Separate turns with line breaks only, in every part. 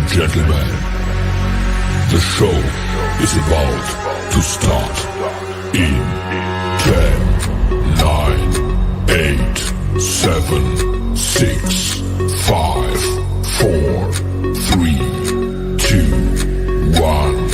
gentlemen, the show is about to start in 10, 9, 8, 7, 6, 5, 4, 3, 2, 1.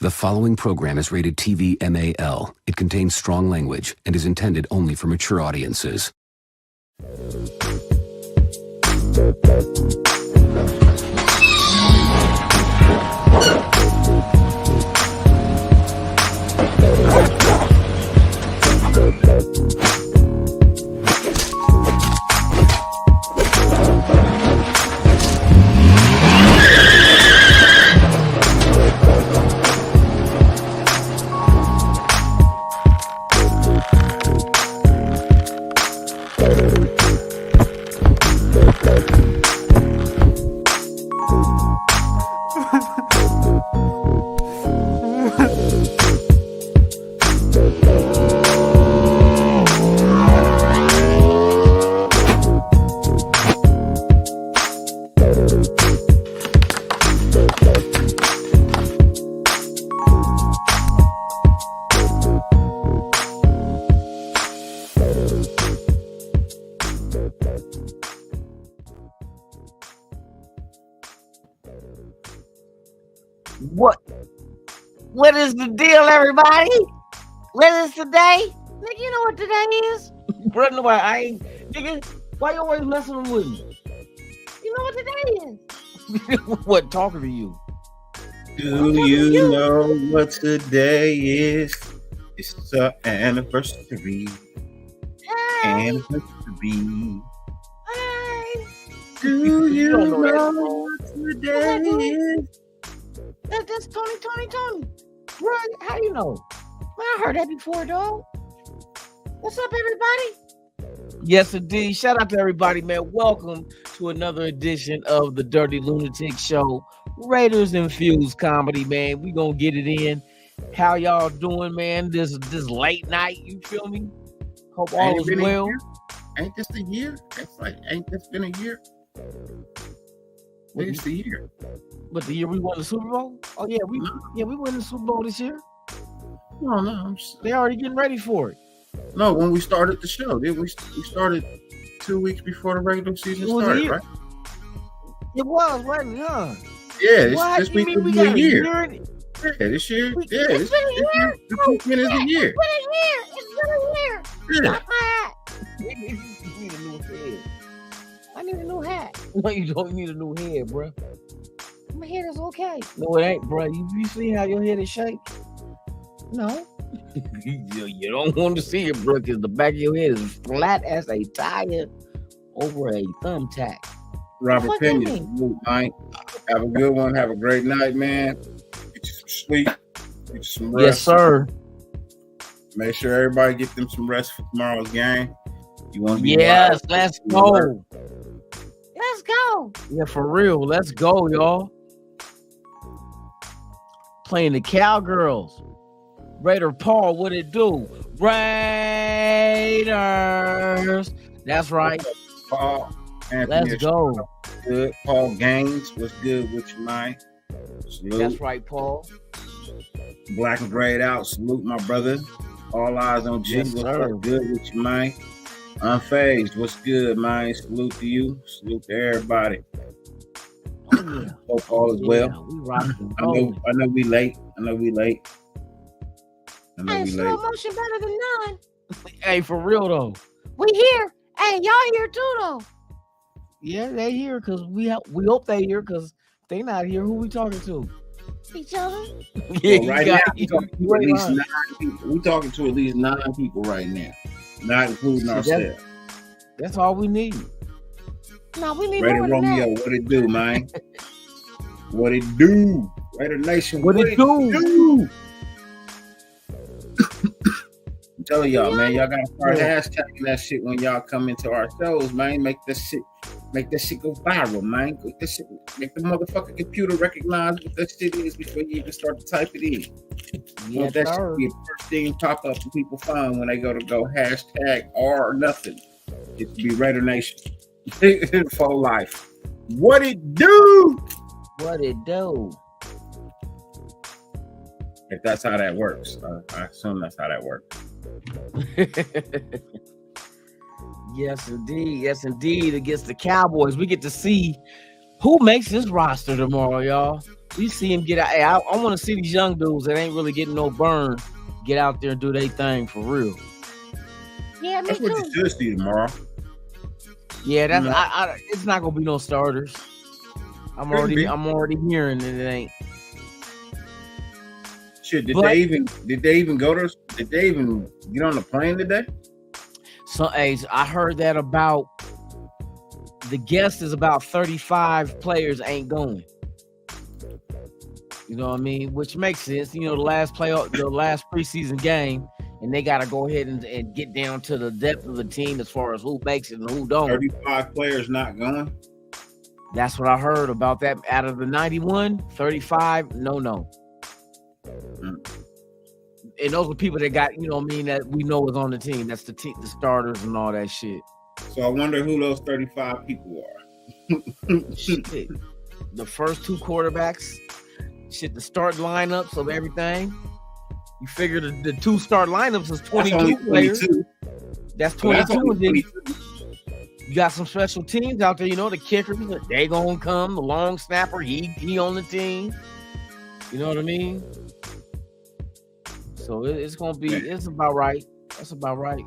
The following program is rated TV MAL. It contains strong language and is intended only for mature audiences.
What is the deal, everybody? What is today? Nigga, you know what today is? Bro, no, I ain't. Nigga, why you always messing with me? You know what today is? What, talking to you?
Do you know what today is? It's our anniversary.
Hey.
Anniversary.
Hey.
Do you know what today is?
That's Tony. Bro, how you know? Man, I heard that before, dog. What's up, everybody? Yes, indeed. Shout out to everybody, man. Welcome to another edition of the Dyrti-Lunatik show. Raiders Infused comedy, man. We gonna get it in. How y'all doing, man? This late night, you feel me? Hope all is well.
Ain't this the year? It's like, ain't this been a year? It's the year.
But the year we won the Super Bowl? Oh yeah, we won the Super Bowl this year.
No,
they already getting ready for it.
No, when we started the show, we started 2 weeks before the regular season started, right?
It was, wasn't it, huh?
Yeah, this week will be a year.
Yeah,
this year.
It's been a year.
This weekend is a year.
It's been a year.
Yeah.
Stop my hat. You need a new head. I need a new hat. No, you don't need a new head, bro. My head is okay. No, it ain't, bro. You see how your head is shaped? No. You don't want to see it, bro, because the back of your head is flat as a tire over a thumbtack.
Robert Pena, Mike. Have a good one. Have a great night, man. Get you some sleep. Get you some rest.
Yes, sir.
Make sure everybody get them some rest for tomorrow's game. You want to be
Yes, let's go. Let's go. Yeah, for real. Let's go, y'all. Playing the Cowgirls. Raider Paul, what it do? Raiders. That's right.
Paul. Anthony,
let's go.
Good. Paul Gaines, what's good with you, man? Salute.
That's right, Paul.
Black and grayed out. Salute, my brother. All eyes on G.
Yes,
what's
sir.
up? Good with you, man? Unfazed, what's good, man? Salute to you. Salute to everybody.
Oh, yeah.
Hope all is well.
We rocking.
I know we late.
Hey, slow motion better than none. Hey, for real though. We here. Hey, y'all here too though. Yeah, they here because we hope they here because they not here. Who we talking to? Each other.
Yeah, well, right now we talking to at least 9 people right now, not including ourselves.
That's all we need. No, we need
Raider
more
Romeo,
than that.
what it do, man? What it do? Raider Nation,
what it do?
I'm telling y'all, man, y'all gotta start hashtagging that shit when y'all come into our shows, man. Make this shit Make that shit go viral, man. Make the motherfucking computer recognize what that shit is before you even start to type it in.
Yeah,
that should be the first thing pop up in people's phone when they go hashtag or nothing. It could be Raider Nation for life. What it do?
What it do?
If that's how that works, I assume that's how that works.
Yes, indeed. Yes, indeed. Against the Cowboys, we get to see who makes this roster tomorrow, y'all. We see him get out. Hey, I want to see these young dudes that ain't really getting no burn get out there and do their thing for real. Yeah, me
that's
too.
What you should see tomorrow.
Yeah, that's it's not gonna be no starters. I'm already hearing that it ain't.
Shit, did they even get on the plane today?
So, I heard that about the guest is about 35 players ain't going. You know what I mean? Which makes sense. You know, the last preseason game, and they got to go ahead and get down to the depth of the team as far as who makes it and who don't.
35 players not going?
That's what I heard about that. Out of the 91, 35, no. And those are people that got, you know what I mean, that we know is on the team. That's the starters and all that shit.
So I wonder who those 35 people are.
Shit. The first two quarterbacks, the start lineups of everything. You figure the two start lineups is 22 players. That's 22.
So that's 22.
You got some special teams out there, you know, the kickers, they gonna come, the long snapper, he on the team. You know what I mean? So it's gonna be, it's about right. That's about right.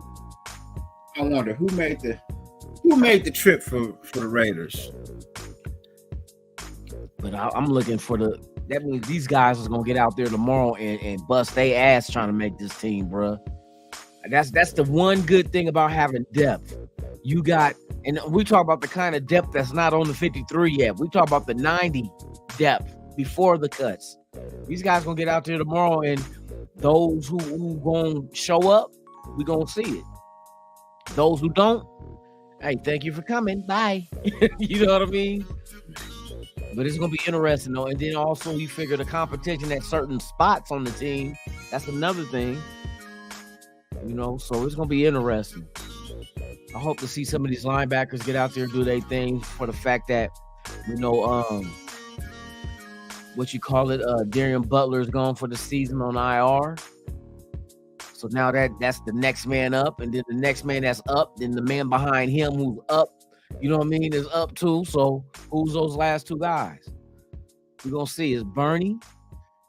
I wonder who made the trip for the Raiders.
But I'm looking for that means these guys is gonna get out there tomorrow and bust their ass trying to make this team, bruh. That's the one good thing about having depth. You got, and we talk about the kind of depth that's not on the 53 yet. We talk about the 90 depth before the cuts. These guys gonna get out there tomorrow, and those who gonna show up, we gonna see it. Those who don't, hey, thank you for coming. Bye. You know what I mean? But it's gonna be interesting though. And then also you figure the competition at certain spots on the team. That's another thing. You know, so it's gonna be interesting. I hope to see some of these linebackers get out there and do their thing for the fact that, you know, Darian Butler is gone for the season on IR. So now that's the next man up, and then the next man that's up, then the man behind him who's up, you know what I mean, is up too. So who's those last two guys? We're gonna see is Bernie,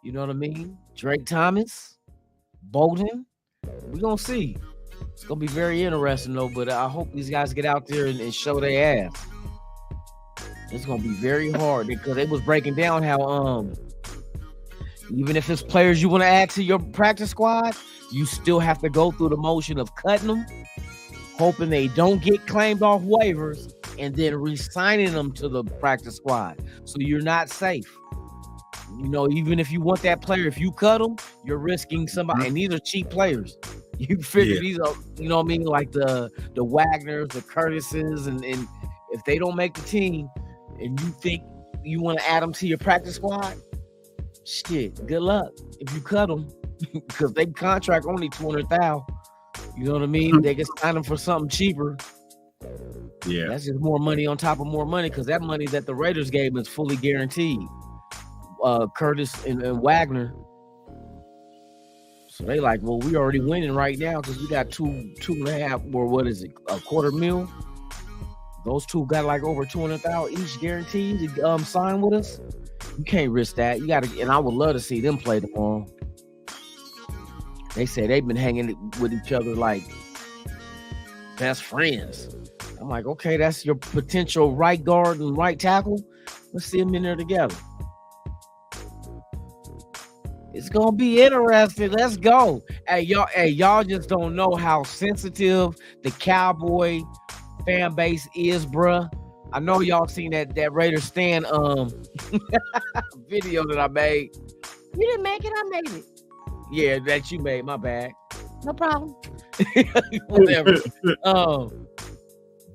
you know what I mean? Drake Thomas, Bolden. We're gonna see. It's gonna be very interesting though, but I hope these guys get out there and show their ass. It's gonna be very hard because they was breaking down how even if it's players you want to add to your practice squad, you still have to go through the motion of cutting them, hoping they don't get claimed off waivers, and then re-signing them to the practice squad. So you're not safe. You know, even if you want that player, if you cut them, you're risking somebody. And these are cheap players. You figure these are, you know what I mean, like the Wagners, the Curtises, and if they don't make the team, and you think you want to add them to your practice squad, shit, good luck if you cut them, because they contract only $200,000. You know what I mean? They can sign them for something cheaper. Yeah, that's just more money on top of more money, because that money that the Raiders gave them is fully guaranteed. Curtis and Wagner. So they like, well, we already winning right now because we got two and a half, or what is it, $250,000? Those two got like over $200,000 each guaranteed to sign with us. You can't risk that. You got to, and I would love to see them play tomorrow. They say they've been hanging with each other like best friends. I'm like, okay, that's your potential right guard and right tackle. Let's see them in there together. It's gonna be interesting. Let's go. Hey, y'all just don't know how sensitive the Cowboy fan base is, bruh. I know y'all seen that Raiders stand video that I made. You didn't make it, I made it. Yeah, that you made, my bad. No problem. Whatever.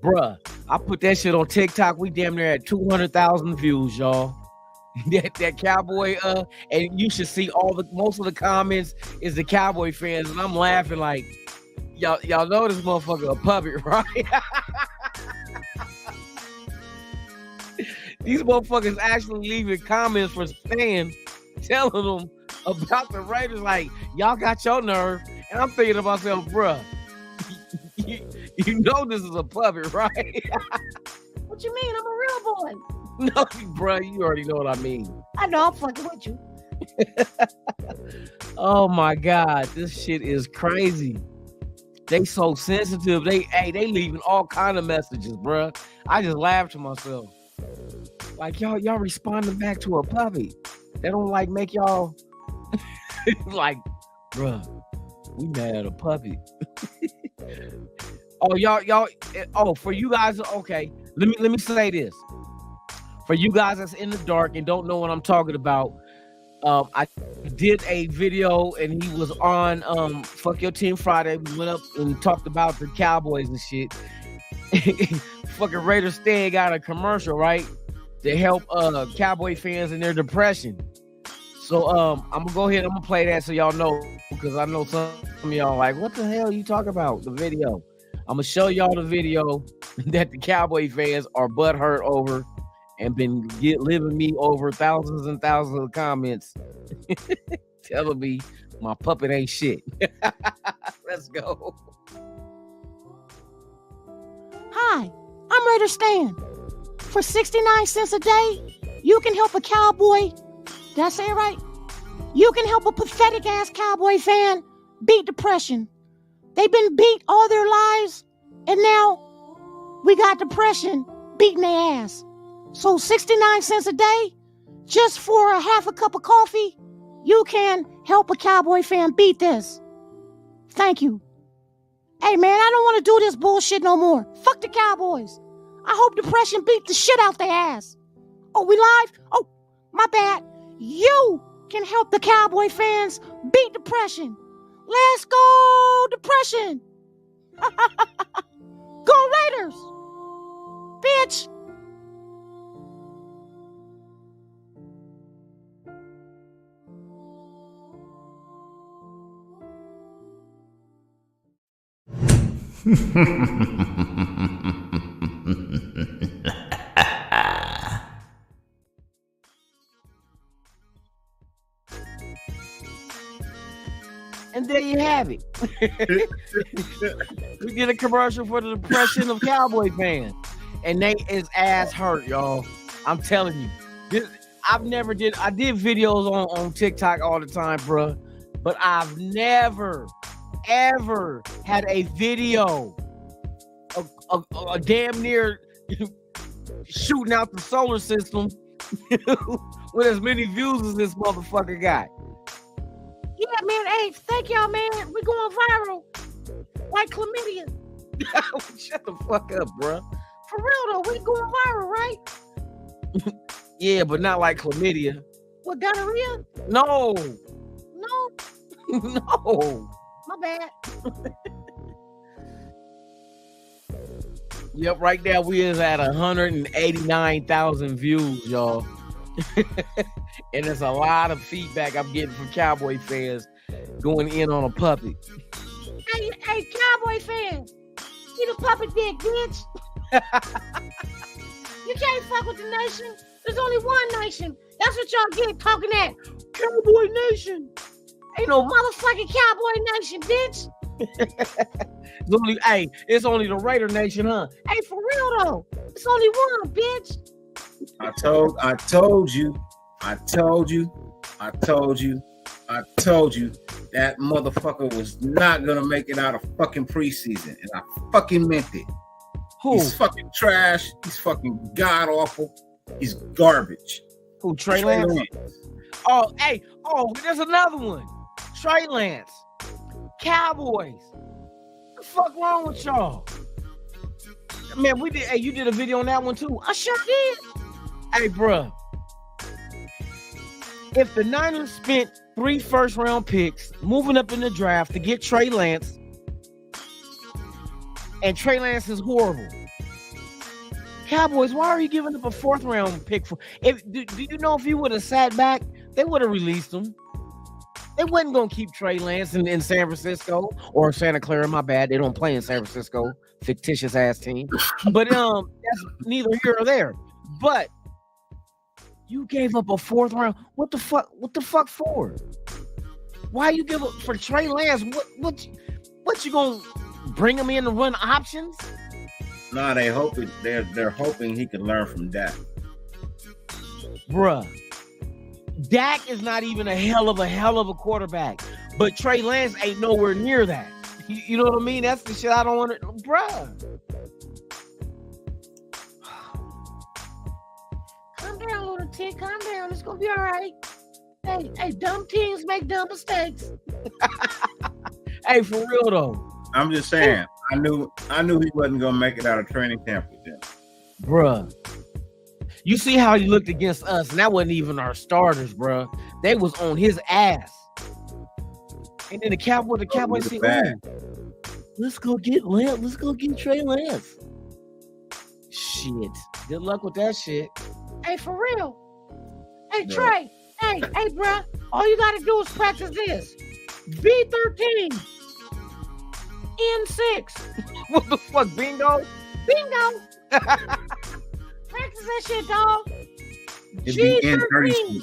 Bruh, I put that shit on TikTok. We damn near at 200,000 views, y'all. that cowboy, and you should see most of the comments is the cowboy fans, and I'm laughing like, y'all know this motherfucker a puppet, right? These motherfuckers actually leaving comments for Stan, telling them about the Raiders, like, y'all got your nerve. And I'm thinking to myself, bruh, you know this is a puppet, right?
What you mean? I'm a real boy.
No, bruh, you already know what I mean.
I know, I'm fucking with you.
Oh my God, this shit is crazy. They so sensitive. They leaving all kind of messages, bruh. I just laughed to myself. Like, y'all responding back to a puppy. They don't like make y'all like, bruh, we mad at a puppy. Oh, y'all. Oh, for you guys, okay. Let me say this. For you guys that's in the dark and don't know what I'm talking about, I did a video and he was on Fuck Your Team Friday. We went up and talked about the Cowboys and shit. Fucking Raiders Stan got a commercial, right, to help Cowboy fans in their depression. So I'm gonna go ahead. I'm gonna play that so y'all know, because I know some of y'all like, what the hell are you talking about? The video. I'm gonna show y'all the video that the Cowboy fans are butthurt over and been living me over thousands and thousands of comments telling me my puppet ain't shit. Let's go.
Hi, I'm Raider Stan. For 69 cents a day, you can help a cowboy. Did I say it right? You can help a pathetic ass Cowboy fan beat depression. They've been beat all their lives, and now we got depression beating their ass. So 69 cents a day, just for a half a cup of coffee, you can help a Cowboy fan beat this. Thank you. Hey man, I don't want to do this bullshit no more. Fuck the Cowboys. I hope depression beat the shit out their ass. Oh, we live? Oh, my bad. You can help the Cowboy fans beat depression. Let's go, depression. Go Raiders, bitch.
And there you have it. We did a commercial for the depression of Cowboy fans, and they is ass hurt, y'all. I'm telling you. I did videos on TikTok all the time, bro, but I've never, ever had a video a damn near shooting out the solar system with as many views as this motherfucker got.
Yeah, man. Hey, thank y'all, man. We going viral like chlamydia.
Shut the fuck up, bro.
For real though, we going viral, right?
Yeah, but not like chlamydia.
What, gonorrhea?
No.
No.
No.
My bad.
Yep, right now we is at 189,000 views, y'all. And there's a lot of feedback I'm getting from Cowboy fans going in on a puppy.
Hey, Cowboy fans, see the puppet dick, bitch. You can't fuck with the nation. There's only one nation. That's what y'all get talking at. Cowboy Nation. Ain't no motherfucking Cowboy Nation, bitch.
It's only the Raider Nation, huh?
Hey, for real though, it's only one, bitch.
I told you that motherfucker was not gonna make it out of fucking preseason, and I fucking meant it.
Who?
He's fucking trash. He's fucking god awful. He's garbage.
Who? Trey Lance? Oh, there's another one. Trey Lance. Cowboys. What the fuck wrong with y'all? Man, we did. Hey, you did a video on that one too.
I sure did.
Hey, bruh. If the Niners spent 3 first-round picks moving up in the draft to get Trey Lance, and Trey Lance is horrible, Cowboys, why are you giving up a 4th round pick for? Do you know if you would have sat back, they would have released him. They wasn't gonna keep Trey Lance in San Francisco or Santa Clara. My bad, they don't play in San Francisco, fictitious ass team. But that's neither here or there. But you gave up a 4th round. What the fuck? What the fuck for? Why you give up for Trey Lance? What you gonna bring him in to run options?
Nah, they're hoping he can learn from Dak.
Bruh. Dak is not even a hell of a quarterback, but Trey Lance ain't nowhere near that. You know what I mean? That's the shit I don't want to, bruh.
Calm down, Lunatic. Calm down. It's gonna be all right. Hey, dumb teams make dumb mistakes.
Hey, for real though.
I'm just saying. I knew he wasn't gonna make it out of training camp with them,
bruh. You see how he looked against us, and that wasn't even our starters, bruh. They was on his ass. And then the Cowboys said, let's go get Lance. Let's go get Trey Lance. Shit. Good luck with that shit.
Hey, for real. Hey, Trey. Hey, bruh. All you gotta do is practice this. B13. N6.
What the fuck, bingo?
Practice that shit, dog.
It'd be N36.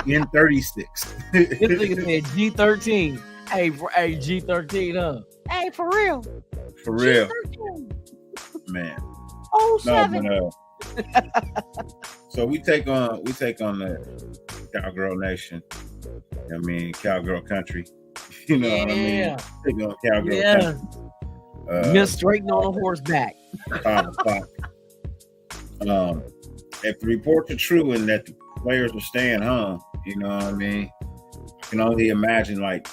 N36.
This nigga said G13. Hey, G13, huh?
Hey, for real.
For real.
G13.
Man.
07.
No, so we take on the Cowgirl Nation. I mean, Cowgirl country. You know what I mean? Take on Cowgirl country.
Just straightening on a horseback.
5 o'clock. If the reports are true and that the players are staying home, you know what I mean? I can only imagine, like,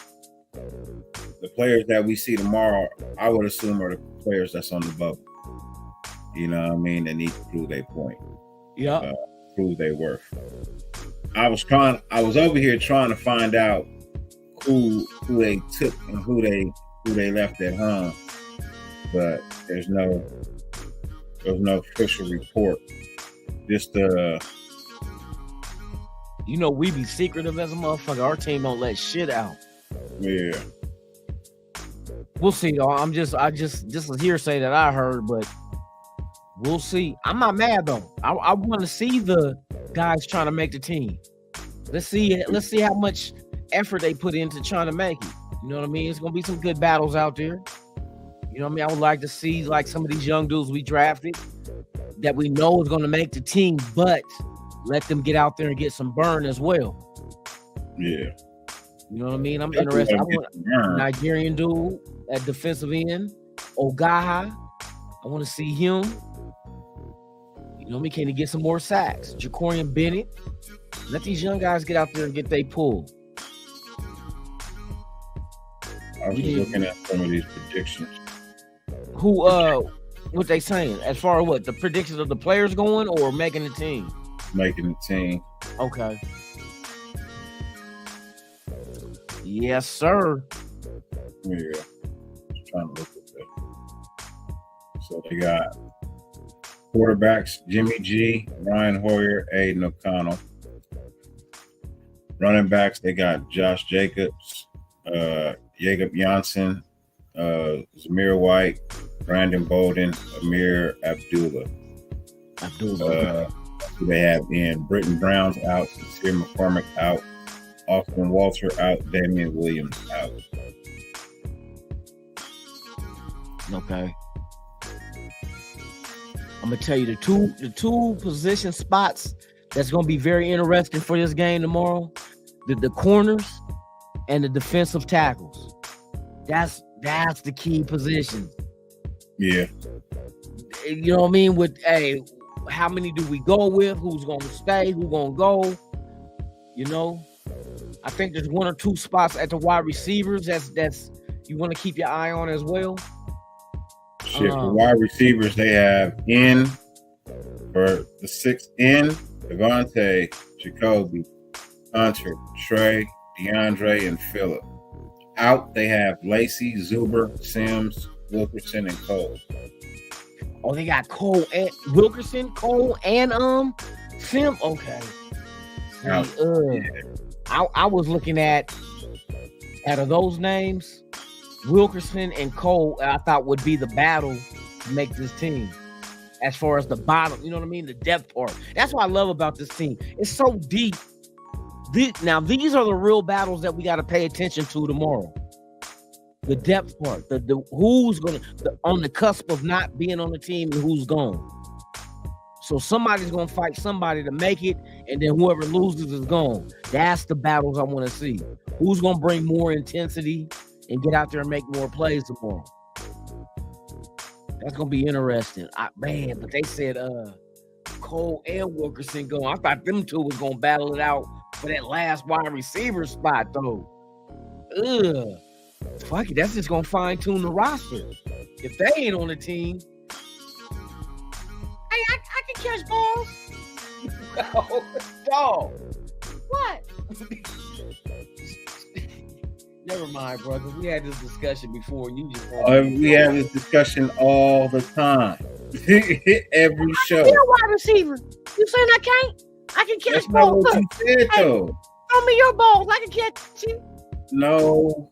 the players that we see tomorrow, I would assume are the players that's on the bubble. You know what I mean? They need to prove their point.
Yeah.
Prove their worth. I was over here trying to find out who they took and who they left at home, but there's no official report. Just
we be secretive as a motherfucker. Our team don't let shit out.
Yeah.
We'll see, though. This is hearsay that I heard, but we'll see. I'm not mad though. I want to see the guys trying to make the team. Let's see how much effort they put into trying to make it. You know what I mean? It's gonna be some good battles out there. You know what I mean? I would like to see like some of these young dudes we drafted that we know is gonna make the team, but let them get out there and get some burn as well.
Yeah.
You know what I mean? I'm interested. I want a Nigerian dude at defensive end, Ogaha. I want to see him. You know what I mean? Can he get some more sacks? Jacorian Bennett. Let these young guys get out there and get they pull.
I was looking at some of these predictions.
What they saying? As far as what? The predictions of the players going or making the team?
Making the team.
Okay. Yes, sir.
Yeah. Just trying to look at that. So they got quarterbacks Jimmy G, Ryan Hoyer, Aiden O'Connell. Running backs, they got Josh Jacobs, Jacob Janssen, Zamir White, Brandon Bolden, Amir Abdullah. They have in Britton Brown's out, Sincere McCormick out, Austin Walter out, Damian Williams out.
Okay. I'm gonna tell you the two position spots that's gonna be very interesting for this game tomorrow. The corners and the defensive tackles. That's the key positions.
Yeah.
You know what I mean? With how many do we go with? Who's gonna stay? Who's gonna go? You know, I think there's one or two spots at the wide receivers that's you want to keep your eye on as well.
For wide receivers, they have in for the 6 in Devontae, Jacoby, Hunter, Trey, DeAndre, and Phillip. Out, they have Lacey, Zuber, Sims, Wilkerson, and Cole.
Oh, they got Cole and Wilkerson, Cole and Sim. Okay. See, I was looking at out of those names, Wilkerson and Cole, I thought would be the battle to make this team. As far as the bottom, you know what I mean? The depth part. That's what I love about this team. It's so deep. Now, these are the real battles that we got to pay attention to tomorrow. The depth part. The who's going to, on the cusp of not being on the team and who's gone. So somebody's going to fight somebody to make it, and then whoever loses is gone. That's the battles I want to see. Who's going to bring more intensity and get out there and make more plays tomorrow? That's gonna be interesting. But they said Cole and Wilkerson going. I thought them two was gonna battle it out for that last wide receiver spot though. Fuck it, that's just gonna fine tune the roster. If they ain't on the team,
hey, I can catch balls.
Oh, dog.
What?
Never mind, bro. Because we had this discussion before, and you just
we have this discussion all the time, every show.
You're a wide receiver. You saying I can't? I can catch
That's
balls.
not what you said, though.
Throw me your balls. I can catch you.
No.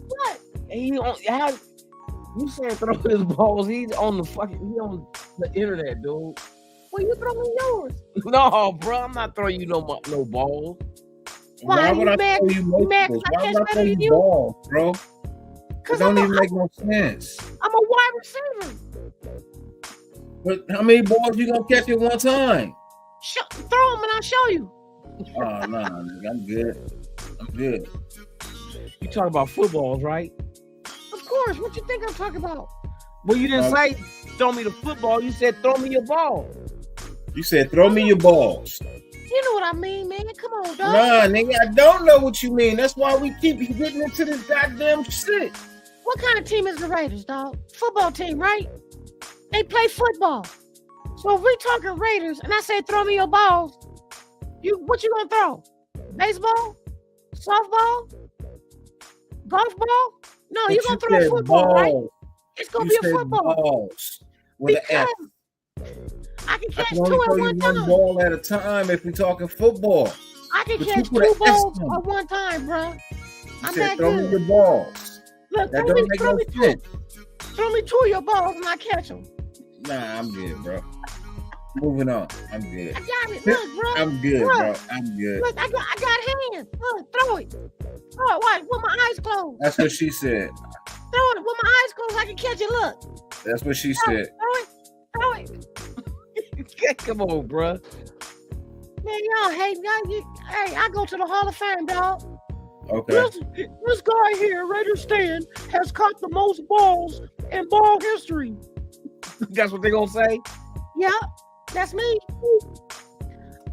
What?
And you said throw his balls. He's on the internet, dude.
Well, you throw me yours.
No, bro. I'm not throwing you no balls.
Why would I throw you multiples? Why would I throw you balls, bro? It don't even make no sense.
I'm a wide receiver.
But how many balls you gonna catch at one time?
Throw them and I'll show you.
Oh, no, I'm good.
You talking about footballs, right?
Of course. What you think I'm talking about?
Well, you didn't say throw me the football. You said throw me your ball.
You said throw me your balls.
You know what I mean, man. Come on, dog.
Nah, nigga, I don't know what you mean. That's why we keep getting into this goddamn shit.
What kind of team is the Raiders, dog? Football team, right? They play football. So if we talking Raiders and I say throw me your balls, what you gonna throw? Baseball? Softball? Golf ball? No, you're gonna throw a football, right? It's gonna be a football.
Balls with an F.
I can catch
I
two
can
at
only
one
throw you
time.
one ball at a time if we're talking football.
I can
But
catch
you put
two
an S
balls
on it.
at one time, bro.
You
I'm
said
that
throw
good.
me your balls.
Look,
That don't make no sense.
Throw me two of your balls and I catch them.
Nah, I'm good, bro. Moving on. I'm good.
I got it. Look, bro.
I'm good,
Look.
bro. I'm good.
Look, I got hands. Look, throw it. Throw it. Watch, with my eyes closed.
That's what she said.
Throw it. With my eyes closed, I can catch it. Look.
That's what she
Throw
said.
it. Throw it.
Come on, bro.
Man, y'all hate me. Hey, I go to the Hall of Fame, dog.
Okay.
This guy here, Raider Stan, has caught the most balls in ball history.
That's what they gonna say?
Yeah, that's me.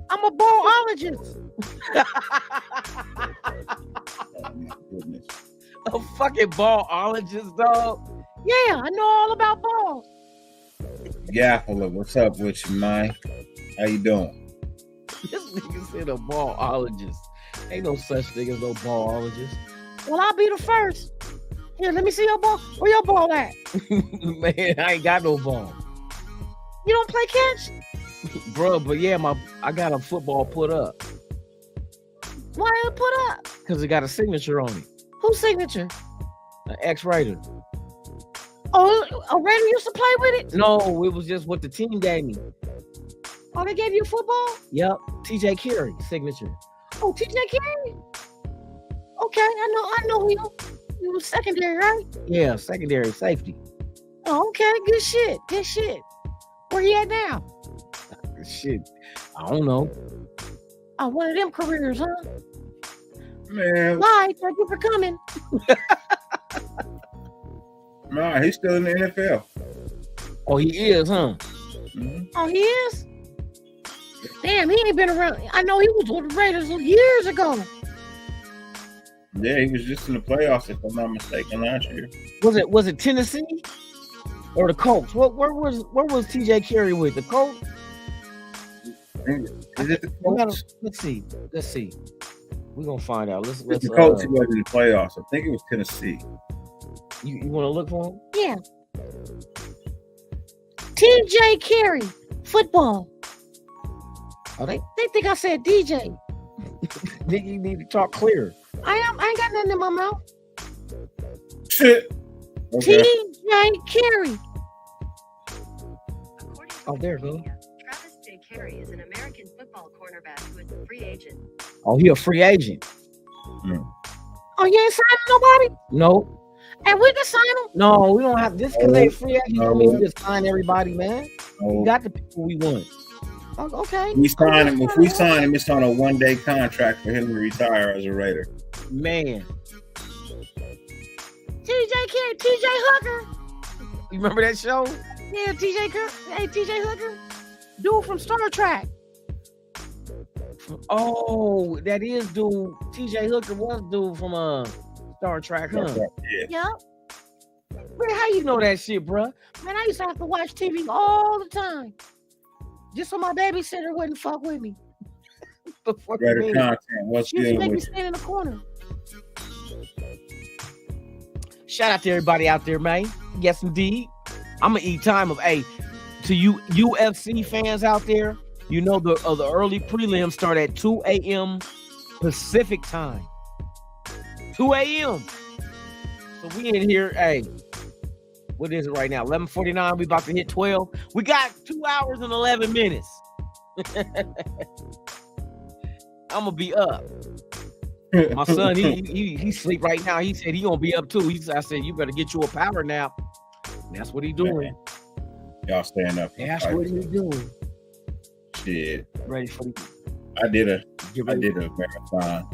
I'm a ballologist.
Oh, my goodness.
A fucking ballologist, dog.
Yeah, I know all about balls.
Gaffala, what's up with you, man? How you doing?
This nigga said a ballologist. Ain't no such thing as no ballologist.
Well, I'll be the first. Here, let me see your ball. Where your ball at?
Man, I ain't got no ball.
You don't play catch?
Bro, but yeah, I got a football put up.
Why it put up?
Because it got a signature on it.
Whose signature?
An ex-Raider.
Oh, a Raider used to play with it?
No, it was just what the team gave me.
Oh, they gave you football?
Yep, TJ Carey signature.
Oh, TJ Carey? Okay, I know him. He was secondary, right?
Yeah, secondary safety.
Oh, okay, good shit. Where he at now?
Shit, I don't know.
Oh, one of them careers, huh?
Man,
Bye, thank you for coming.
nah, he's still in the NFL.
Oh, he is, huh?
Mm-hmm.
Oh, he is? Damn, he ain't been around. I know he was with the Raiders years ago.
Yeah, he was just in the playoffs, if I'm not mistaken, last year.
Was it Tennessee or the Colts? Where was TJ Carey with? The Colts?
Is it the Colts?
Let's see. We're gonna find out. Let's
The Colts he was in the playoffs. I think it was Tennessee.
You want to look for him?
Yeah. TJ Carey, football.
Oh, they
think I said DJ.
you need to talk clear.
I ain't got nothing in my mouth.
Shit. Okay.
TJ Carey.
Oh, there you go.
Travis J. Carey is an American football cornerback who is a free agent.
Oh, he a free agent.
Oh, you ain't signing nobody?
No.
And we can sign him?
No, we don't have this because they free agent.
No.
I mean, we just sign everybody, man.
No.
We got the people we want.
Oh, okay.
We sign him. If we sign him, it's on a 1-day contract for him to retire as a Raider.
Man.
TJ Carey, TJ Hooker.
You remember that show?
Yeah, TJ Hooker. Dude from Star Trek.
Oh, that is dude. TJ Hooker was dude from Star Trek, huh?
Yeah.
Yep.
Man, how you know that shit, bruh?
Man, I used to have to watch TV all the time. Just so my babysitter wouldn't fuck with me.
Raider content. What's
She used to
good
make me
with
stand in the corner.
Shout out to everybody out there, man. Yes, indeed. I'm gonna eat time of to you UFC fans out there. You know the early prelims start at 2 a.m. Pacific time. 2 a.m. So we in here. What is it right now? 11:49. We about to hit 12. We got 2 hours and 11 minutes. I'm gonna be up. My son, he sleep right now. He said he gonna be up too. I said you better get you a power nap. And that's what he doing.
y'all staying up?
That's what he doing.
Shit.
Ready for the
I did a marathon.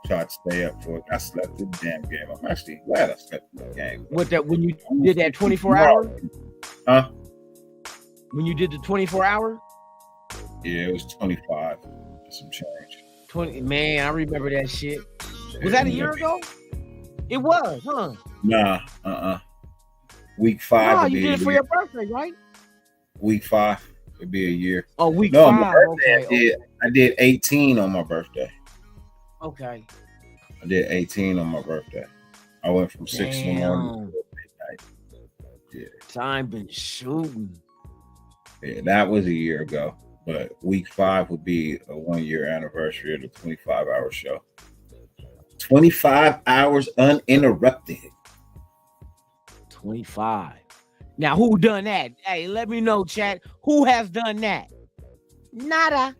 Tried to stay up for it. I slept through the damn game. I'm actually glad I slept through the game.
What that when you did that 24 hour?
Huh?
When you did the 24 hour?
Yeah, it was 25. Some change.
20. Man, I remember that shit. Was that a year ago? It was, huh?
Nah, Week 5.
Oh, you did it for your birthday, right?
Week 5. It'd be a year.
Oh, week
No,
5.
my birthday,
Okay.
I did 18 on my birthday.
Okay.
I did 18 on my birthday. I went from 6 in the morning
Damn.
to midnight. Yeah.
Time been shooting.
Yeah, that was a year ago. But week 5 would be a 1-year anniversary of the 25-hour show. 25 hours uninterrupted.
25. Now, who done that? Hey, let me know, chat. Who has done that?
Nada.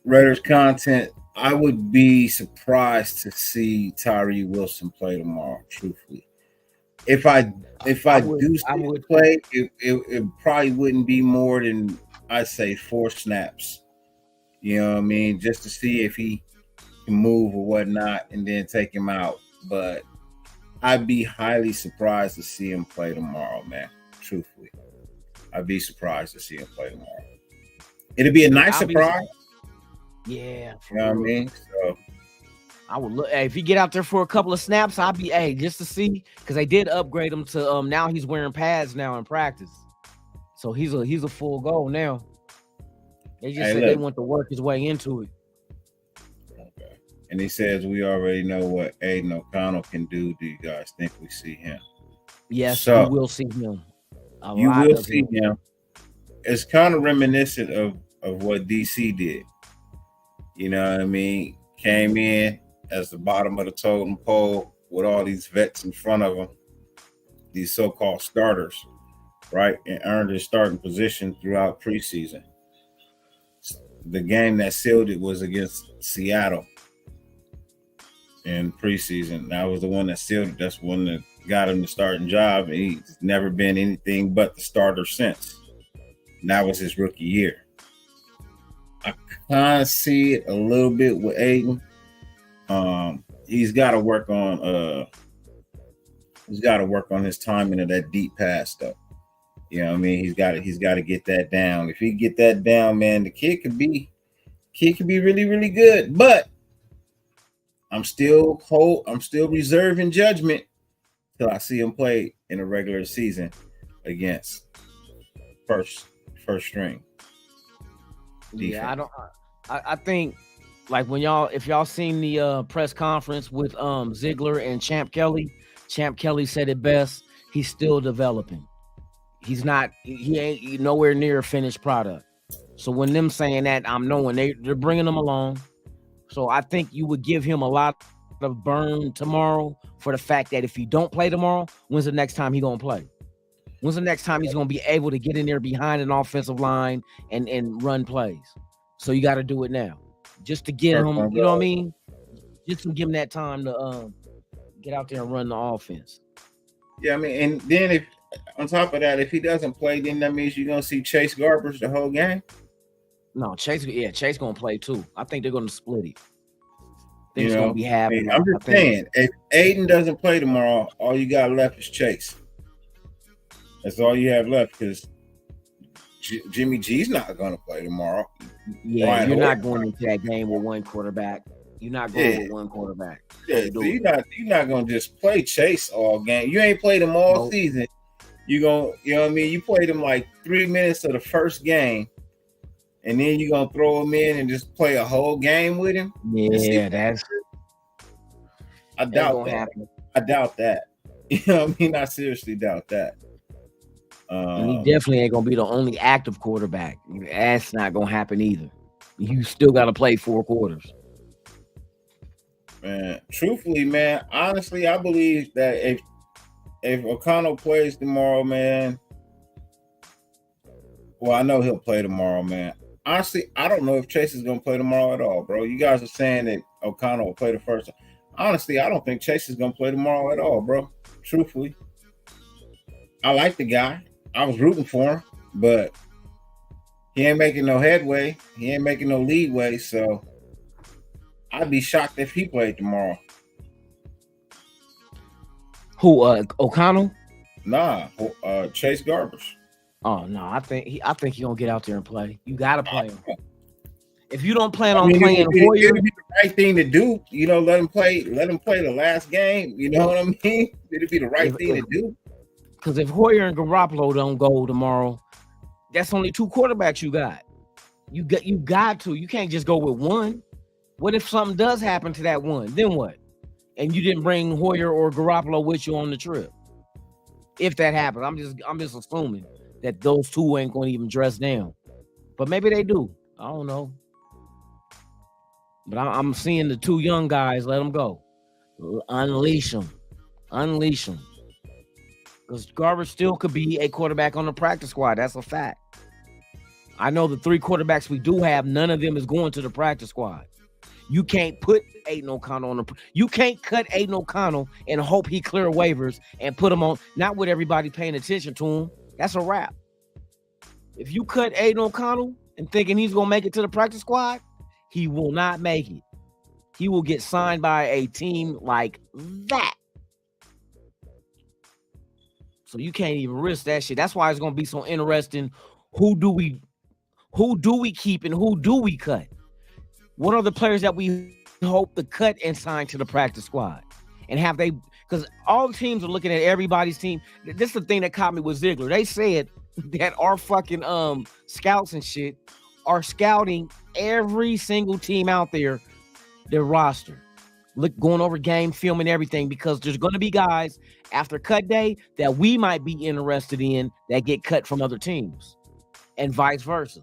Raiders content. I would be surprised to see Tyree Wilson play tomorrow, truthfully. If I do see him play, it probably wouldn't be more than, I'd say, 4 snaps. You know what I mean? Just to see if he can move or whatnot and then take him out. But I'd be highly surprised to see him play tomorrow, man. Truthfully. I'd be surprised to see him play tomorrow. It'd be a nice surprise.
Yeah.
You know what I mean? So
I would look. Hey, if he get out there for a couple of snaps, I'd be just to see, because they did upgrade him to now he's wearing pads now in practice, so he's a full go now. They just said they want to work his way into it.
Okay. And he says we already know what Aiden O'Connell can do. Do you guys think we see him?
Yes,
so,
you will see him.
You will see him. It's kind of reminiscent of what DC did. You know what I mean? Came in as the bottom of the totem pole with all these vets in front of him, these so-called starters, right? And earned his starting position throughout preseason. The game that sealed it was against Seattle in preseason. That was the one that sealed it. That's one that got him the starting job. And he's never been anything but the starter since. And that was his rookie year. I kind of see it a little bit with Aiden. He's got to work on his timing of that deep pass stuff. You know what I mean? He's got to get that down. If he get that down, man, the kid could be really, really good. But I'm still reserving judgment till I see him play in a regular season against first string defense.
Yeah, I think, like, if y'all seen the press conference with Ziegler and Champ Kelly said it best. He's still developing. He's not. He ain't nowhere near a finished product. So when them saying that, I'm knowing they're bringing him along. So I think you would give him a lot of burn tomorrow for the fact that if he don't play tomorrow, when's the next time he gonna play? When's the next time he's gonna be able to get in there behind an offensive line and run plays? So you got to do it now, just to get him. You know what I mean? Just to give him that time to get out there and run the offense.
Yeah, I mean, and then if on top of that, if he doesn't play, then that means you're gonna see Chase Garbers the whole game.
No, Chase gonna play too. I think they're gonna split it. Things
You know,
gonna be happening.
I'm just saying, if Aiden doesn't play tomorrow, all you got left is Chase. That's all you have left because Jimmy G's not gonna play tomorrow.
Yeah,
Brian
you're
Hoyer.
not going into that game with one quarterback. You're not going with one quarterback.
Yeah, so you're not gonna just play Chase all game. You ain't played him all season. You know what I mean? You played him like 3 minutes of the first game, and then you're gonna throw him in and just play a whole game with him.
Yeah,
I doubt that.
Happen.
I doubt that. You know what I mean? I seriously doubt that.
And he definitely ain't gonna be the only active quarterback. That's not gonna happen either. You still got to play 4 quarters.
Man, truthfully, man, honestly, I believe that if O'Connell plays tomorrow, man, well, I know he'll play tomorrow, man. Honestly, I don't know if Chase is gonna play tomorrow at all, bro. You guys are saying that O'Connell will play the first. Honestly, I don't think Chase is gonna play tomorrow at all, bro. Truthfully, I like the guy. I was rooting for him, but he ain't making no headway. He ain't making no leadway. So I'd be shocked if he played tomorrow.
Who? O'Connell?
Nah, Chase Garbers.
Oh no, I think he gonna get out there and play. You gotta play him. If you don't plan on playing Hoyer,
it'd be the right thing to do. You know, let him play the last game. You know what I mean? It'd be the right thing to do.
Because if Hoyer and Garoppolo don't go tomorrow, that's only 2 quarterbacks you got. You got to. You can't just go with one. What if something does happen to that one? Then what? And you didn't bring Hoyer or Garoppolo with you on the trip. If that happens, I'm just assuming that those 2 ain't going to even dress down. But maybe they do. I don't know. But I'm seeing the 2 young guys. Let them go. Unleash them. Because Garbage still could be a quarterback on the practice squad. That's a fact. I know the 3 quarterbacks we do have, none of them is going to the practice squad. You can't put Aiden O'Connell you can't cut Aiden O'Connell and hope he clear waivers and put him on, not with everybody paying attention to him. That's a wrap. If you cut Aiden O'Connell and thinking he's going to make it to the practice squad, he will not make it. He will get signed by a team like that. So you can't even risk that shit. That's why it's going to be so interesting. Who do we keep and who do we cut? What are the players that we hope to cut and sign to the practice squad? And have they, because all the teams are looking at everybody's team. This is the thing that caught me with Ziegler. They said that our fucking scouts and shit are scouting every single team out there, their roster. Look, going over game film and everything, because there's going to be guys after cut day that we might be interested in that get cut from other teams and vice versa.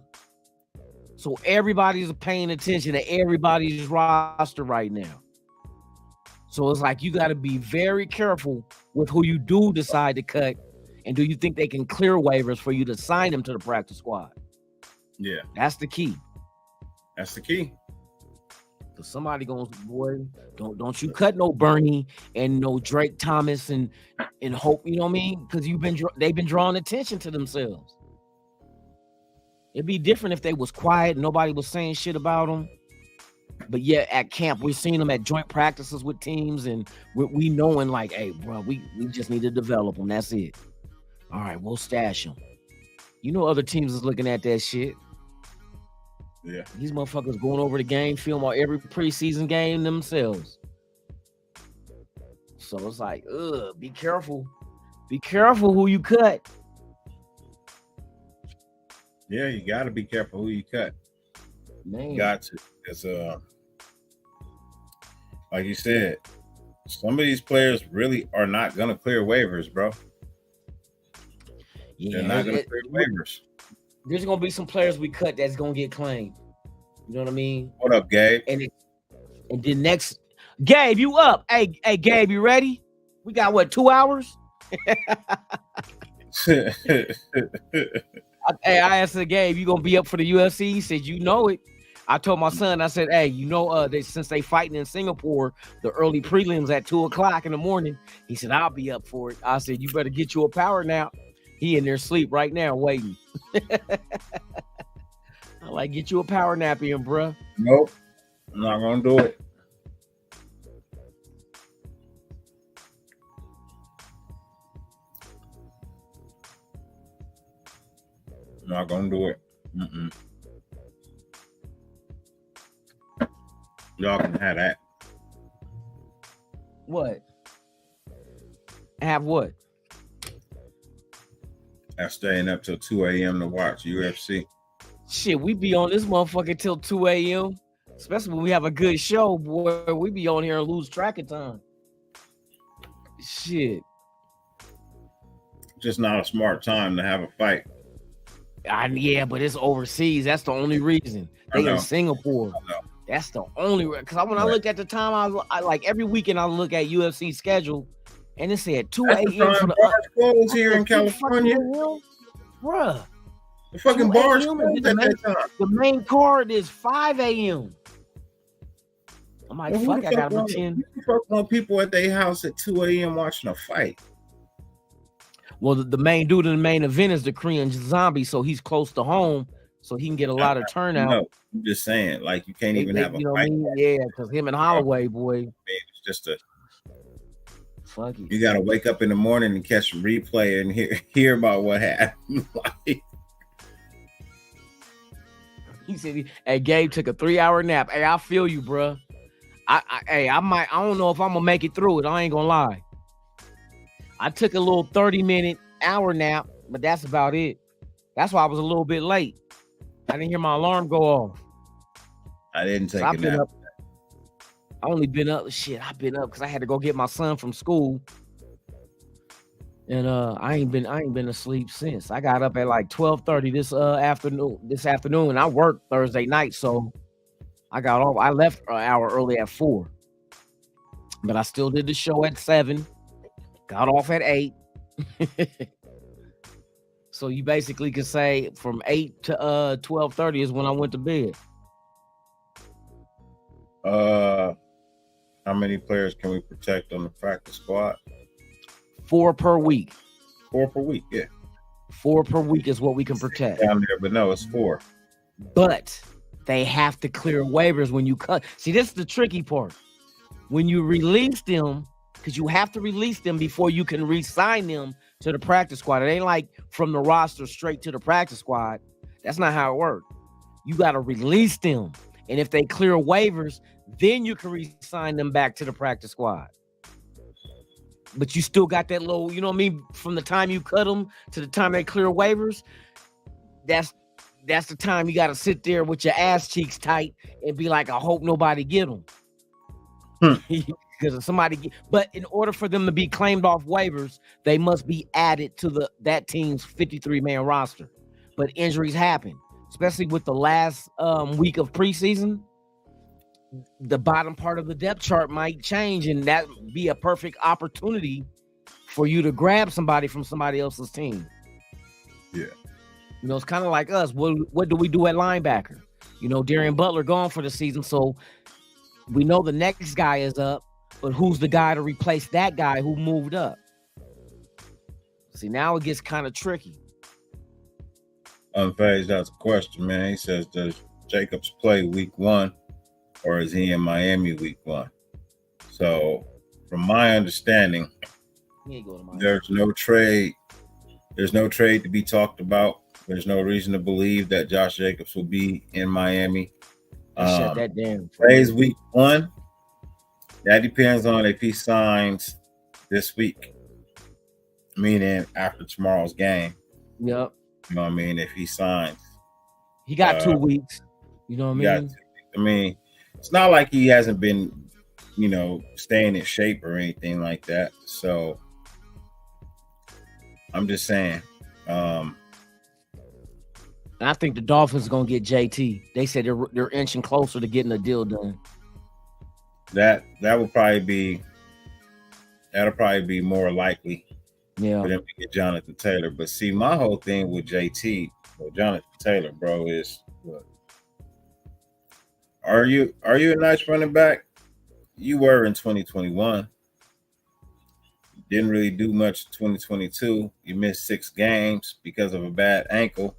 So everybody's paying attention to everybody's roster right now. So it's like you got to be very careful with who you do decide to cut, and do you think they can clear waivers for you to sign them to the practice squad?
Yeah.
That's the key.
That's the key.
Somebody goes, boy, don't you cut no Bernie and no Drake Thomas and hope, you know what I mean? Because they've been drawing attention to themselves. It'd be different if they was quiet, nobody was saying shit about them. But yeah, at camp, we're seeing them at joint practices with teams, and we knowing like, hey, bro, we just need to develop them. That's it. All right, we'll stash them. You know, other teams is looking at that shit.
Yeah,
these motherfuckers going over the game film on every preseason game themselves. So it's like, be careful. Be careful who you cut.
Yeah, you got to be careful who you cut.
Man.
You got to. Because, like you said, some of these players really are not going to clear waivers, bro. They're not going to clear waivers.
There's going to be some players we cut that's going to get claimed. You know what I mean?
What up, Gabe?
And then next, Gabe, you up? Hey, Gabe, you ready? We got what, 2 hours? I asked the Gabe, you gonna be up for the UFC? He said, you know it. I told my son, I said, hey, you know, since they fighting in Singapore, the early prelims at 2:00 in the morning. He said, I'll be up for it. I said, you better get you a power nap. He in there sleep right now, waiting. I like, get you a power nap in, bruh.
Nope, I'm not gonna do it. Not gonna do it. Y'all can have that.
What? Have what?
I'm staying up till 2 a.m. to watch UFC.
Shit, we be on this motherfucker till 2 a.m. Especially when we have a good show, boy. We be on here and lose track of time. Shit.
Just not a smart time to have a fight.
Yeah, but it's overseas. That's the only reason. They in Singapore. That's the only reason. Because when I look at the time, I like every weekend I look at UFC schedule, and it said 2 a.m. for the
closed here in California,
bruh.
The fucking bars closed at that time.
The main card is 5 a.m. I'm like, fuck, I gotta pretend.
You fuck on people at their house at 2 a.m. watching a fight.
Well, the main dude in the main event is the Korean Zombie, so he's close to home, so he can get a lot of turnout.
No, I'm just saying, like, you can't even have a fight.
Yeah, because him and Holloway, boy.
Man, it's just a
fuck it.
You gotta wake up in the morning and catch a replay and hear about what happened. Like,
he said, hey, Gabe took a 3-hour nap. Hey, I feel you, bro. I don't know if I'm gonna make it through it. I ain't gonna lie. I took a little 30-minute hour nap, but that's about it. That's why I was a little bit late. I didn't hear my alarm go off.
I didn't take a nap.
I only been up. Shit, I've been up because I had to go get my son from school, and I ain't been asleep since. I got up at like 12:30 this afternoon, and I worked Thursday night, so I got off. I left an hour early at 4, but I still did the show at 7. Got off at 8. So you basically could say from 8 to 12:30 is when I went to bed.
How many players can we protect on the practice squad?
4 per week.
4 per week, yeah.
4 per week is what we can protect.
Down there, but no, it's 4.
But they have to clear waivers when you cut. See, this is the tricky part. When you release them, because you have to release them before you can re-sign them to the practice squad. It ain't like from the roster straight to the practice squad. That's not how it works. You got to release them. And if they clear waivers, then you can re-sign them back to the practice squad. But you still got that little, you know what I mean? From the time you cut them to the time they clear waivers, that's the time you got to sit there with your ass cheeks tight and be like, I hope nobody get them. Because if somebody but in order for them to be claimed off waivers, they must be added to that team's 53-man roster. But injuries happen, especially with the last week of preseason. The bottom part of the depth chart might change, and that be a perfect opportunity for you to grab somebody from somebody else's team.
Yeah.
You know, it's kind of like us. What do we do at linebacker? You know, Darian Butler gone for the season, so we know the next guy is up. But who's the guy to replace that guy who moved up? See, now it gets kind of tricky.
Unfazed, that's a question, man. He says, does Jacobs play week 1 or is he in Miami week 1? So, from my understanding, there's no trade. There's no trade to be talked about. There's no reason to believe that Josh Jacobs will be in Miami.
Shut that down.
Plays week 1. That depends on if he signs this week, meaning after tomorrow's game.
Yep.
You know what I mean? If he signs.
He got 2 weeks. You know what I mean?
I mean, it's not like he hasn't been, staying in shape or anything like that. So I'm just saying,
I think the Dolphins are gonna get JT. They said they're inching closer to getting a deal done.
That'll probably be more likely
Yeah.
for them to get Jonathan Taylor. But see, my whole thing with JT or Jonathan Taylor, bro, is look, are you a nice running back? You were in 2021. Didn't really do much in 2022. You missed 6 games because of a bad ankle.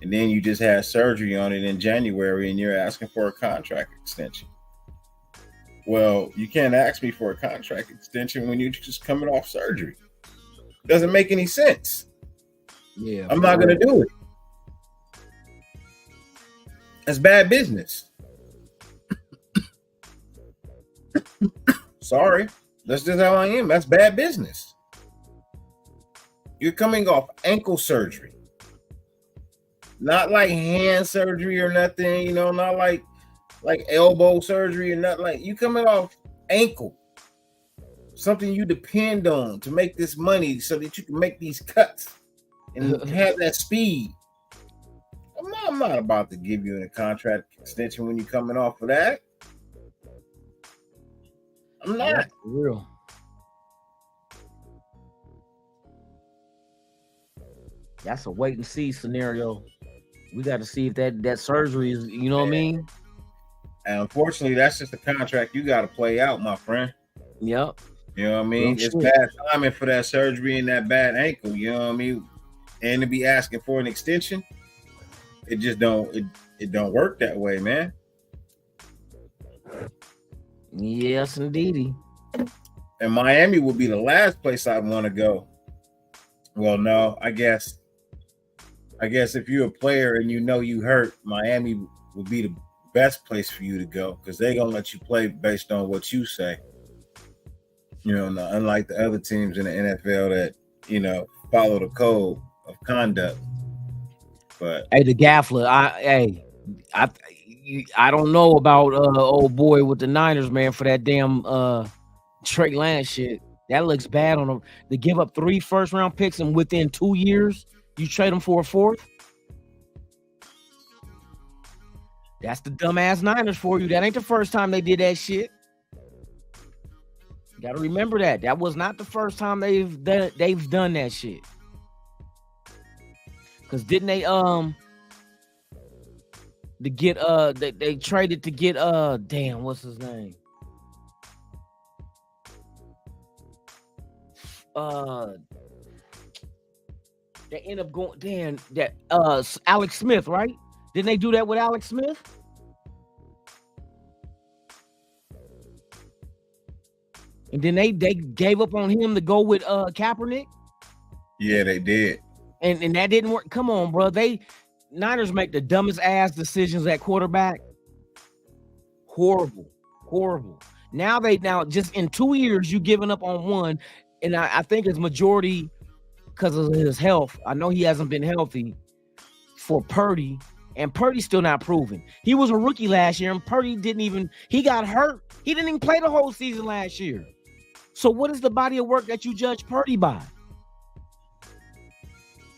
And then you just had surgery on it in January and you're asking for a contract extension. Well, you can't ask me for a contract extension when you're just coming off surgery. Doesn't make any sense.
Yeah.
I'm not going to do it. That's bad business. Sorry. That's just how I am. That's bad business. You're coming off ankle surgery. Not like hand surgery or nothing, not like elbow surgery or nothing. Like you coming off ankle. Something you depend on to make this money so that you can make these cuts and have that speed. I'm not about to give you a contract extension when you're coming off of that. I'm not.
That's real. That's a wait and see scenario. We got to see if that surgery is, what I mean?
And unfortunately, that's just a contract you got to play out, my friend.
Yep.
You know what I mean?
Real
It's
shit.
bad timing for that surgery and that bad ankle. You know what I mean? And to be asking for an extension, it just don't work that way, man.
Yes, indeedy.
And Miami would be the last place I'd want to go. Well, no, I guess if you're a player and you hurt, Miami would be the best place for you to go because they're gonna let you play based on what you say. Unlike the other teams in the NFL that follow the code of conduct. But
Hey, the Gaffler, I don't know about old boy with the Niners, man, for that damn Trey Lance shit. That looks bad on them. They give up 3 first-round picks, and within 2 years, you trade them for a 4th. That's the dumbass Niners for you. That ain't the first time they did that shit. You gotta remember that. That was not the first time they've done that shit. Cause didn't they they traded to get damn, what's his name? They end up going Alex Smith, right? Didn't they do that with Alex Smith? And then they gave up on him to go with Kaepernick.
Yeah, they did.
And that didn't work. Come on, bro. Niners make the dumbest ass decisions at quarterback. Horrible. Now just in 2 years, you giving up on one. And I think it's majority because of his health. I know he hasn't been healthy for Purdy. And Purdy's still not proven. He was a rookie last year, and Purdy he got hurt. He didn't even play the whole season last year. So what is the body of work that you judge Purdy by?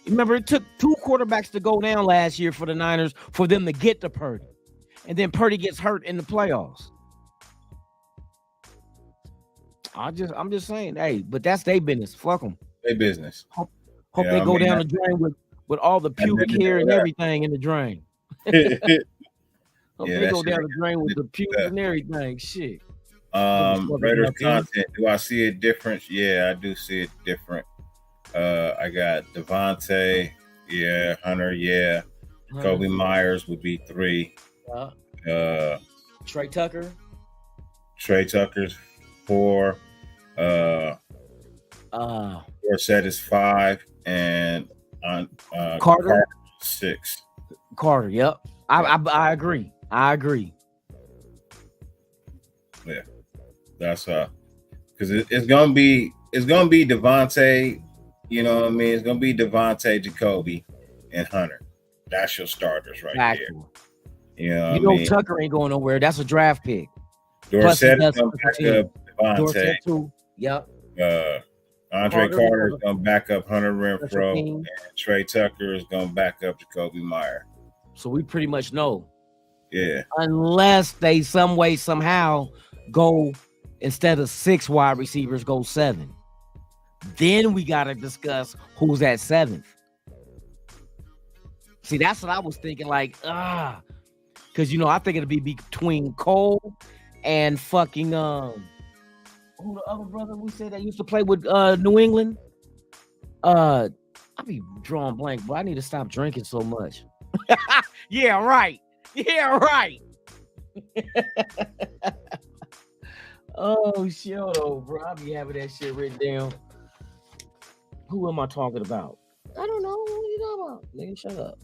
Remember, it took 2 quarterbacks to go down last year for the Niners for them to get to Purdy. And then Purdy gets hurt in the playoffs. I'm just saying, hey, but that's their business. Fuck them.
Their business.
Hope they go down the drain with all the pubic hair and everything in the drain. Hope they go down the drain with the pubic and everything. Shit.
Raiders content. Do I see it different? Yeah, I do see it different. I got Devontae, yeah, Hunter, yeah. Kobe Myers would be 3.
Trey Tucker's
4. Forsett is 5, and
Carter
6.
Carter, yep. I agree.
Yeah, that's because it's gonna be Devontae. You know what I mean? It's gonna be Devontae, Jacoby, and Hunter. That's your starters right there.
You know Tucker ain't going nowhere. That's a draft pick.
Dorsett is gonna back up Devontae.
Dorsett too. Yep.
Andre Carter is going to back up Hunter
Special
Renfro,
team.
and Trey Tucker is going to back up Jacoby Meyer.
So we pretty much know.
Yeah.
Unless they some way, somehow go, instead of 6 wide receivers, go 7. Then we got to discuss who's at 7th. See, that's what I was thinking, like, because, you know, I think it'll be between Cole and fucking, who the other brother we said that used to play with New England? I be drawing blank, but I need to stop drinking so much. Yeah, right. Yeah, right. Oh, shit, oh, bro. I be having that shit written down. Who am I talking about? I don't know. What are you talking about? Nigga, shut up.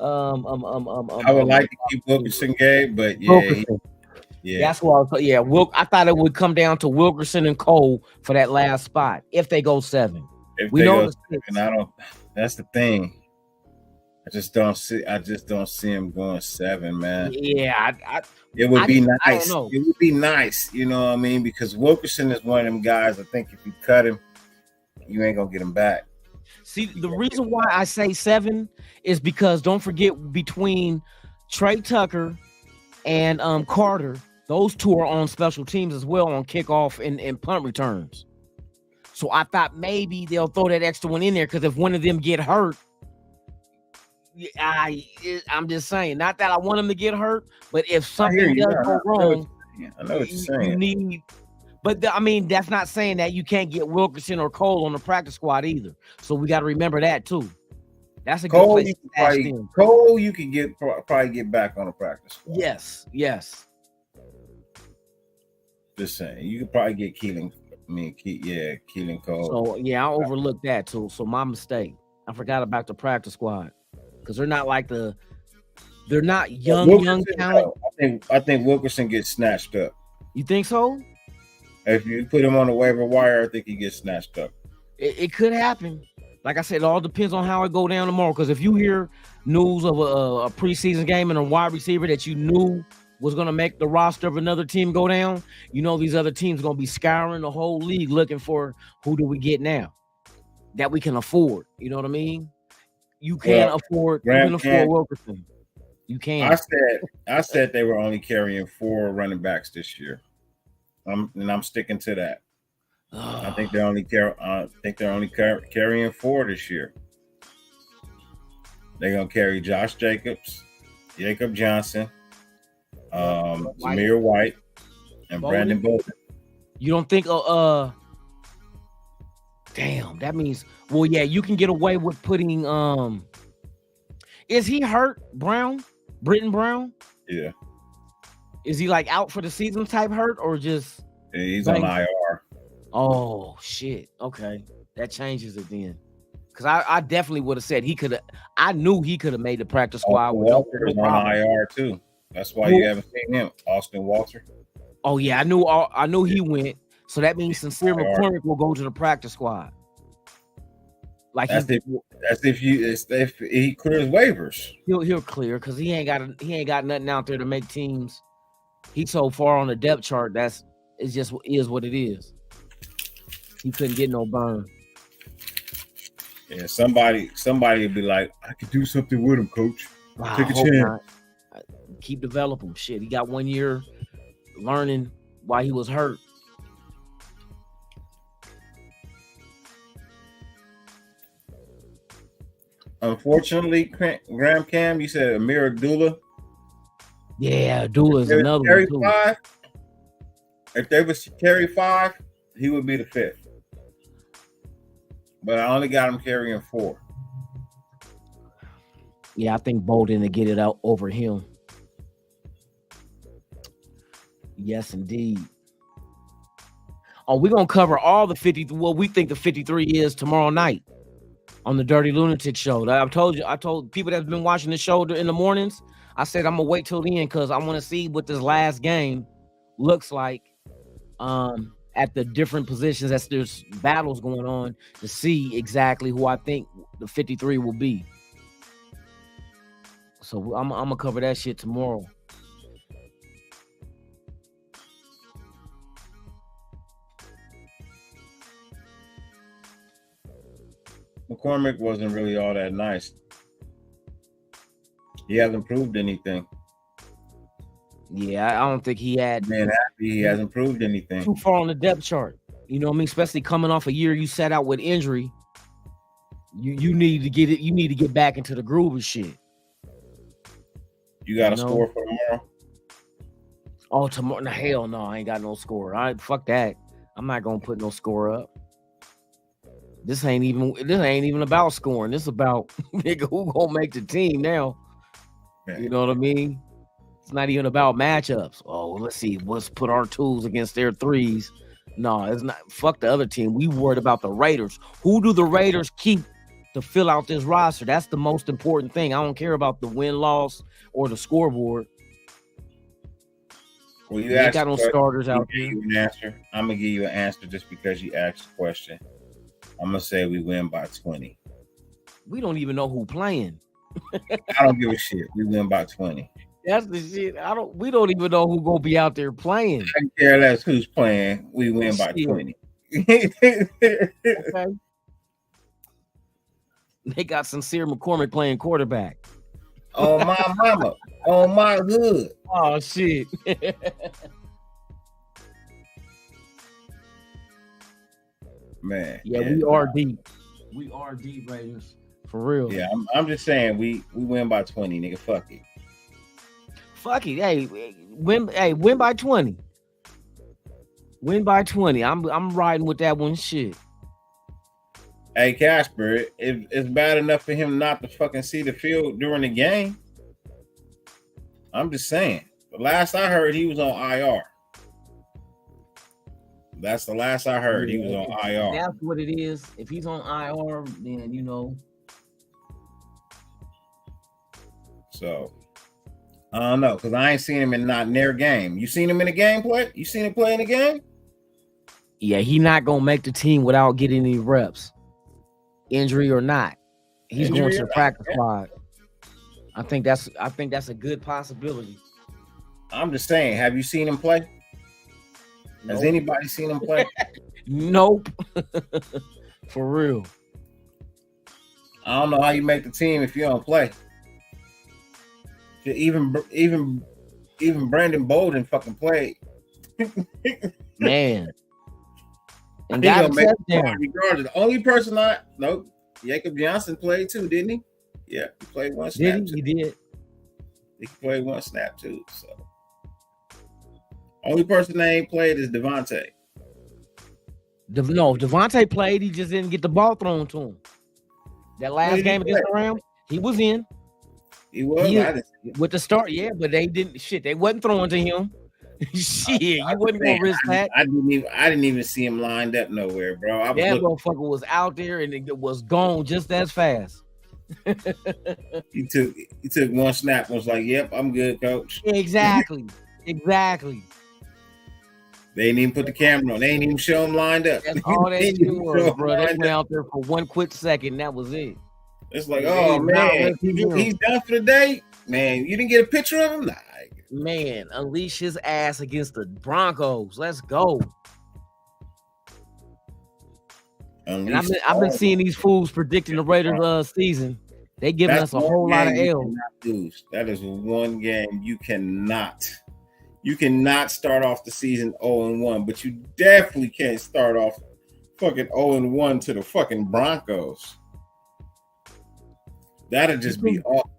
I would like to keep Wilkerson, Gabe, but yeah,
that's what I was. Yeah, I thought it would come down to Wilkerson and Cole for that last spot if they go 7.
If
we
they
know
go 7, I don't. That's the thing. I just don't see him going 7, man.
Yeah,
it would be nice.
I don't know.
It would be nice, you know what I mean? Because Wilkerson is one of them guys. I think if you cut him, you ain't gonna get him back.
See, the reason why I say 7 is because don't forget, between Trey Tucker and Carter, those two are on special teams as well, on kickoff and punt returns. So I thought maybe they'll throw that extra one in there, because if one of them get hurt, I'm just saying, not that I want them to get hurt, but if something does go wrong,
I know what you're saying.
You need. But I mean, that's not saying that you can't get Wilkerson or Cole on the practice squad either. So we got to remember that too. That's a good
Cole.
place
Cole, you can probably get back on the practice squad.
Yes.
Just saying, you could probably get Keelan Cole.
So yeah, I overlooked that too. So my mistake. I forgot about the practice squad, because they're not like they're not young talent.
I think Wilkerson gets snatched up.
You think so?
If you put him on the waiver wire, I think he gets snatched up.
It could happen. Like I said, it all depends on how it go down tomorrow. Because if you hear news of a preseason game and a wide receiver that you knew was going to make the roster of another team go down, you know these other teams are going to be scouring the whole league looking for who do we get now that we can afford. You know what I mean? You can't afford Wilkerson. You can't.
I said they were only carrying 4 running backs this year. I'm sticking to that. I think they're only carrying 4 this year. They're gonna carry Josh Jacobs, Jacob Johnson, Zamir White, and Brandon Bolden.
You don't think? Damn, that means. Well, yeah, you can get away with putting. Is he hurt, Britton Brown?
Yeah.
Is he like out for the season type hurt, or just?
Yeah, he's on IR.
Oh shit. Okay, that changes it then. Because I definitely would have said he could have. I knew he could have made the practice squad.
Walter is on IR too. That's why you haven't seen him, Austin Walter.
Oh yeah, I knew he went. So that means Sincere McCormick will go to the practice squad. Like
that's if he clears waivers.
He'll clear, because he ain't got nothing out there to make teams. He's so far on the depth chart. It's just is what it is. He couldn't get no burn.
Yeah, somebody would be like, I could do something with him, coach. Take a chance.
Keep developing. Shit, he got 1 year learning while he was hurt.
Unfortunately, Graham Cam, you said Amir Abdullah.
Yeah, Abdullah is another one too.
5, if they was to carry 5, he would be the 5th. But I only got him carrying 4.
Yeah, I think Bolden to get it out over him. Yes, indeed. Oh, we're gonna cover all the 50. What we think the 53 is tomorrow night on the Dyrti-Lunatik show. I told people that's been watching the show in the mornings. I said I'm gonna wait till the end because I want to see what this last game looks like. At the different positions as there's battles going on, to see exactly who I think the 53 will be. So I'm gonna cover that shit tomorrow.
McCormick wasn't really all that nice. He hasn't proved anything.
Yeah, I don't think he had.
Man, happy he hasn't proved anything.
Too far on the depth chart. You know what I mean? Especially coming off a year you sat out with injury. You need to get it. You need to get back into the groove of shit.
You got a score for tomorrow?
Oh, tomorrow? No, hell no, I ain't got no score. Fuck that. I'm not gonna put no score up. This ain't even about scoring. This about nigga who gonna make the team now.
Man.
You know what I mean? It's not even about matchups. Oh, let's see. Let's put our tools against their threes. No, it's not. Fuck the other team. We worried about the Raiders. Who do the Raiders keep to fill out this roster? That's the most important thing. I don't care about the win-loss or the scoreboard.
Well, you
ain't got no starters out there.
An answer. I'm gonna give you an answer just because you asked the question. I'm gonna say we win by 20.
We don't even know who playing.
I don't give a shit. We win by 20.
That's the shit. We don't even know who gonna be out there playing.
I don't care less who's playing. We win by 20.
Okay. They got Sincere McCormick playing quarterback.
On my mama. On my hood.
Oh shit.
Man.
Yeah, we are deep. We are deep, Raiders. For real.
Yeah, I'm just saying we win by 20, nigga. Fuck it.
Fuck it. Hey, win by 20. Win by 20. I'm riding with that one shit.
Hey, Casper, it's bad enough for him not to fucking see the field during the game. I'm just saying. The last I heard, he was on IR. That's the last I heard. He was on IR.
That's what it is. If he's on IR, then you know.
So I don't know, because I ain't seen him in not near game. You seen him in the game play? You seen him play in the game?
Yeah, he not gonna make the team without getting any reps, injury or not. He's going to the practice squad. I think that's a good possibility.
I'm just saying. Have you seen him play?
Nope.
Has anybody seen him play?
Nope. For real.
I don't know how you make the team if you don't play. Even Brandon Bolden fucking played.
Man. And
got a touchdown. Regardless. The only person Jacob Johnson played too, didn't he? Yeah, he played one snap.
He did.
He played one snap too. So only person that ain't played is Devontae.
No, Devontae played. He just didn't get the ball thrown to him. That last game against the Rams, he was in.
He was
with the start, yeah, but they didn't. Shit, they wasn't throwing to him. Shit, you wasn't gonna risk that.
I didn't even see him lined up nowhere, bro.
That motherfucker was out there and it was gone just as fast.
He took one snap and was like, "Yep, I'm good, coach."
Exactly.
They didn't even put the camera on. They ain't even show him lined up.
That's all that shit was, bro. They went out there for one quick second. And that was it.
It's like, oh man, he's done for the day. Man, you didn't get a picture of him? Nah.
Man, unleash his ass against the Broncos. Let's go. And I've been seeing these fools predicting the Raiders season. They giving us a whole lot of L's.
That is one game you cannot start off the season 0-1, but you definitely can't start off fucking 0-1 to the fucking Broncos. That'll just be all.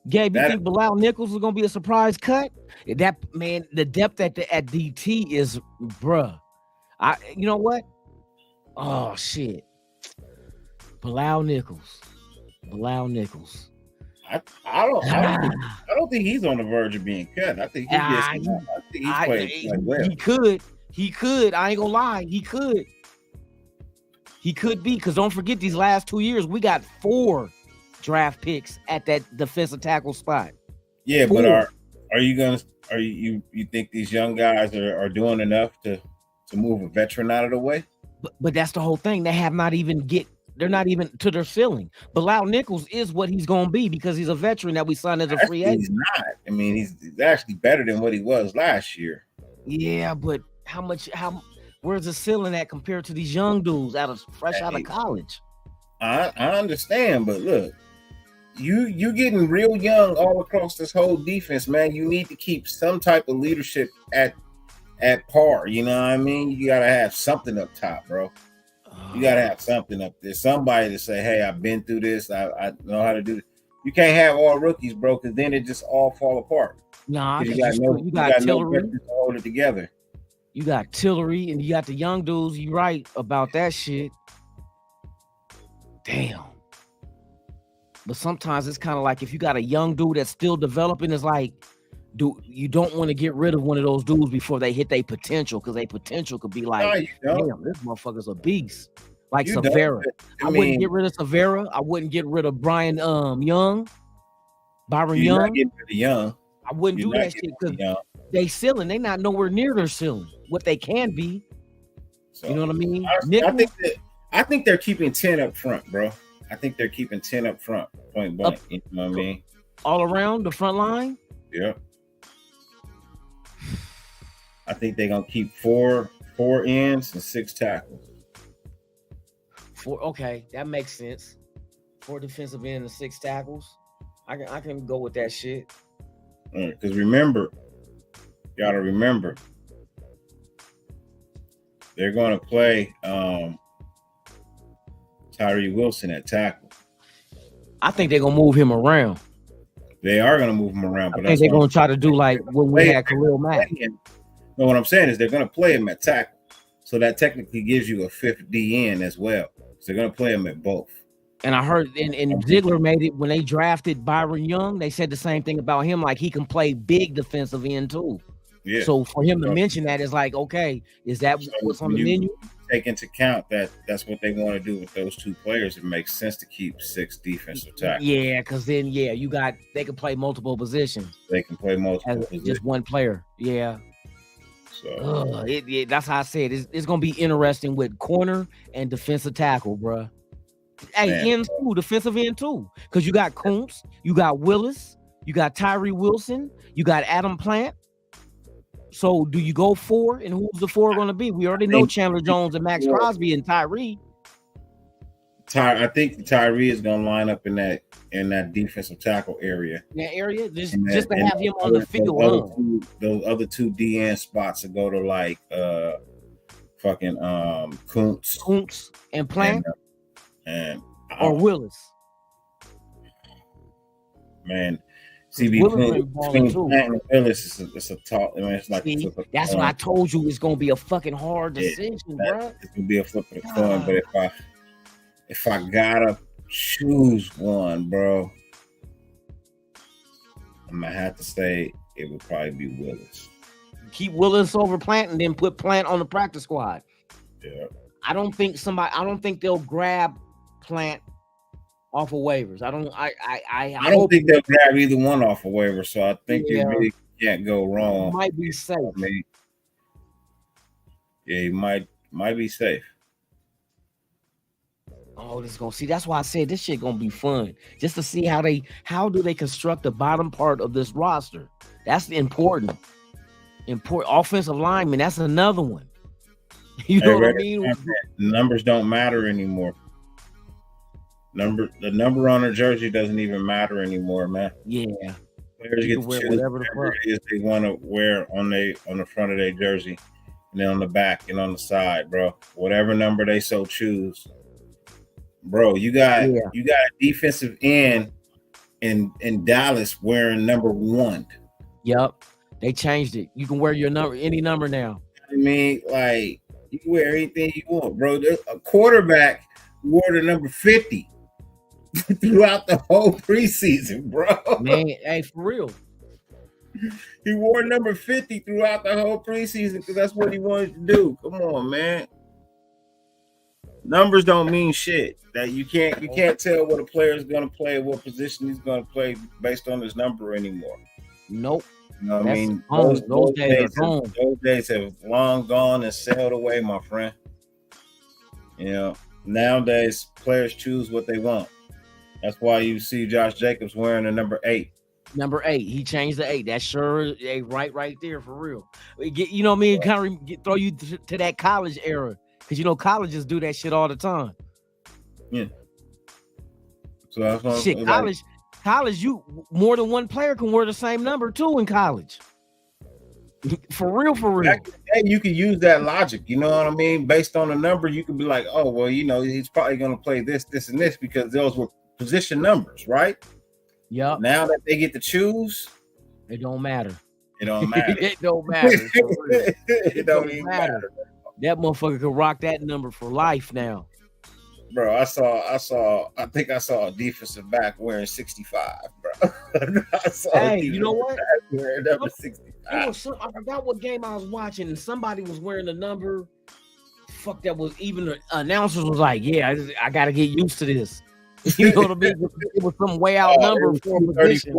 Gabe, you think Bilal Nichols is gonna be a surprise cut? That man, the depth at DT is, bruh. You know what? Oh shit, Bilal Nichols.
I don't think he's on the verge of being cut. I think he's playing well.
He could. I ain't gonna lie. He could be, because don't forget, these last 2 years we got 4 draft picks at that defensive tackle spot.
Yeah, 4. But you think these young guys are doing enough to move a veteran out of the way?
But that's the whole thing. They're not even to their ceiling. Bilal Nichols is what he's gonna be because he's a veteran that we signed as a free agent.
He's not. I mean, he's actually better than what he was last year.
Yeah, but where's the ceiling at compared to these young dudes fresh out of college?
I understand, but look, you getting real young all across this whole defense, man. You need to keep some type of leadership at par. You know what I mean? You gotta have something up top, bro. You gotta have something up there. Somebody to say, "Hey, I've been through this. I know how to do it." You can't have all rookies, bro, because then it just all fall apart.
Nah,
You
because you got Tillery.
No to hold it together.
You got Tillery, and you got the young dudes. You right about that shit. Damn. But sometimes it's kind of like if you got a young dude that's still developing, it's like, you don't want to get rid of one of those dudes before they hit their potential, because their potential could be like, damn, this motherfucker's a beast. Like Severa. I wouldn't get rid of Severa. I wouldn't get rid of Byron Young.
You're not getting rid of Young.
I wouldn't do that shit because they ceiling. They not nowhere near their ceiling. What they can be. So, you know what I mean?
I think they're keeping 10 up front, bro. I think they're keeping 10 up front, point blank. You know what I mean?
All around the front line?
Yeah. I think they're gonna keep four ends and 6 tackles.
Okay, that makes sense. 4 defensive ends and 6 tackles. I can go with that shit.
Because remember, you gotta remember, they're gonna play Tyree Wilson at tackle.
I think they're gonna move him around.
They are gonna move him around, but
I think they're gonna try to do like when we had Khalil Mack.
No, what I'm saying is they're gonna play him at tackle, so that technically gives you a 5th DN as well. So they're gonna play him at both.
And I heard, and Ziegler made it when they drafted Byron Young. They said the same thing about him, like he can play big defensive end too. Yeah. So for him to mention that is like, okay, is that what's on the menu?
Take into account that that's what they want to do with those 2 players. It makes sense to keep 6 defensive tackles.
Yeah, because then they can play multiple positions.
They can play multiple positions.
Just one player. Yeah. So that's how I said it's gonna be interesting with corner and defensive tackle, bro. Hey, end too, defensive end too, because you got Kuntz, you got Willis, you got Tyree Wilson, you got Adam Plant. So do you go 4, and who's the 4 going to be? We already know Chandler Jones and Max Crosby and Tyree.
I think Tyree is going to line up in that defensive tackle area.
That area, just to have him on the field.
Those other 2 DN spots to go to like Kuntz
and Plant
or
Willis.
Man. CB between Plant and Willis, it's a talk. I mean, it's like
that's what I told you. It's gonna be a fucking hard decision, bro.
It's gonna be a flip of the coin. But if I gotta choose one, bro, I'm gonna have to say it would probably be Willis.
Keep Willis over Plant, and then put Plant on the practice squad.
Yeah.
I don't think they'll grab Plant off of waivers. I don't
think they'll grab either one off of waivers, so I think you really can't go wrong.
Might be safe.
You might be safe.
Oh, this is gonna see. That's why I said this shit gonna be fun. Just to see how do they construct the bottom part of this roster. That's important. Offensive lineman. That's another one. You know what I mean?
Numbers don't matter anymore. The number on their jersey doesn't even matter anymore, man.
Yeah.
Players get to choose whatever it is they want to wear on the front of their jersey, and then on the back and on the side, bro. Whatever number they so choose. Bro, you got a defensive end in Dallas wearing number 1.
Yep. They changed it. You can wear your number, any number now.
I mean, like, you can wear anything you want, bro. A quarterback wore the number 50 throughout the whole preseason, bro.
Man, hey, for real.
He wore number 50 throughout the whole preseason because that's what he wanted to do. Come on, man. Numbers don't mean shit. That you can't tell what a player is going to play, what position he's going to play based on his number anymore.
Nope.
You know what I mean? Those days have long gone and sailed away, my friend. You know, nowadays players choose what they want. That's why you see Josh Jacobs wearing the number 8.
Number 8. He changed the 8. That's sure right there for real. You know what I mean? Kind of throw you to that college era. Because, you know, colleges do that shit all the time.
Yeah. So that's what
Shit, college, you more than one player can wear the same number too in college. For real.
Back in the day, you could use that logic. You know what I mean? Based on the number, you could be like, oh, well, he's probably going to play this, and this because those were position numbers, right?
Yep.
Now that they get to choose,
it don't matter.
It don't matter.
It don't matter.
It don't even matter.
That motherfucker could rock that number for life now.
Bro, I think I saw a defensive back wearing 65, bro.
Hey, you know what?
Wearing number 65.
I forgot what game I was watching, and somebody was wearing a number. Fuck, that was even the announcers was like, yeah, I got to get used to this. You know what I mean? It was some way out number for a position.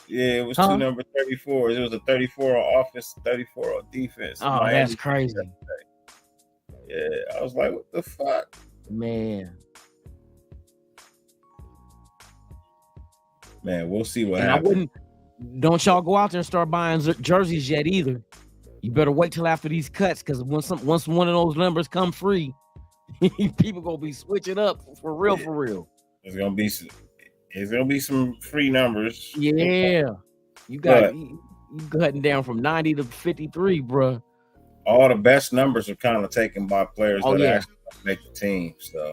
Yeah, it was two number 34s. It was a 34 on offense, 34 on defense.
Oh,
Miami,
that's crazy.
Yeah, I was like, what the fuck?
Man,
we'll see what happens.
Don't y'all go out there and start buying jerseys yet either. You better wait till after these cuts, because once one of those numbers come free, people gonna be switching up for real.
There's gonna be some free numbers.
Yeah, you cutting down from 90 to 53, bro.
All the best numbers are kind of taken by players that actually make the team. So,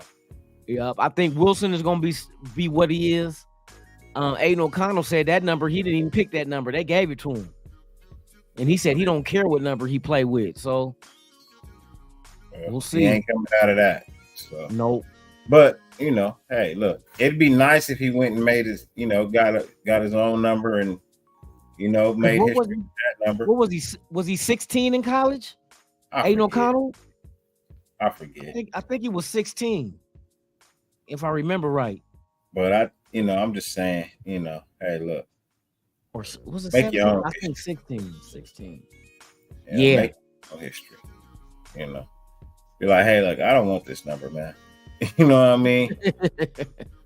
yep, I think Wilson is gonna be what he is. Aiden O'Connell said that number, he didn't even pick that number. They gave it to him. And he said he don't care what number he play with. So we'll see.
He ain't coming out of that. So
nope.
But hey, look, it'd be nice if he went and made his, got his own number and made history with that number.
What was he? Was he 16 in college? Aiden O'Connell?
I forget.
I think he was 16, if I remember right.
But I'm just saying, hey, look.
Or was it
make
17?
Your own
I
history.
think 16.
Yeah. Make your own history. Be like, hey, look, I don't want this number, man. You know what I mean?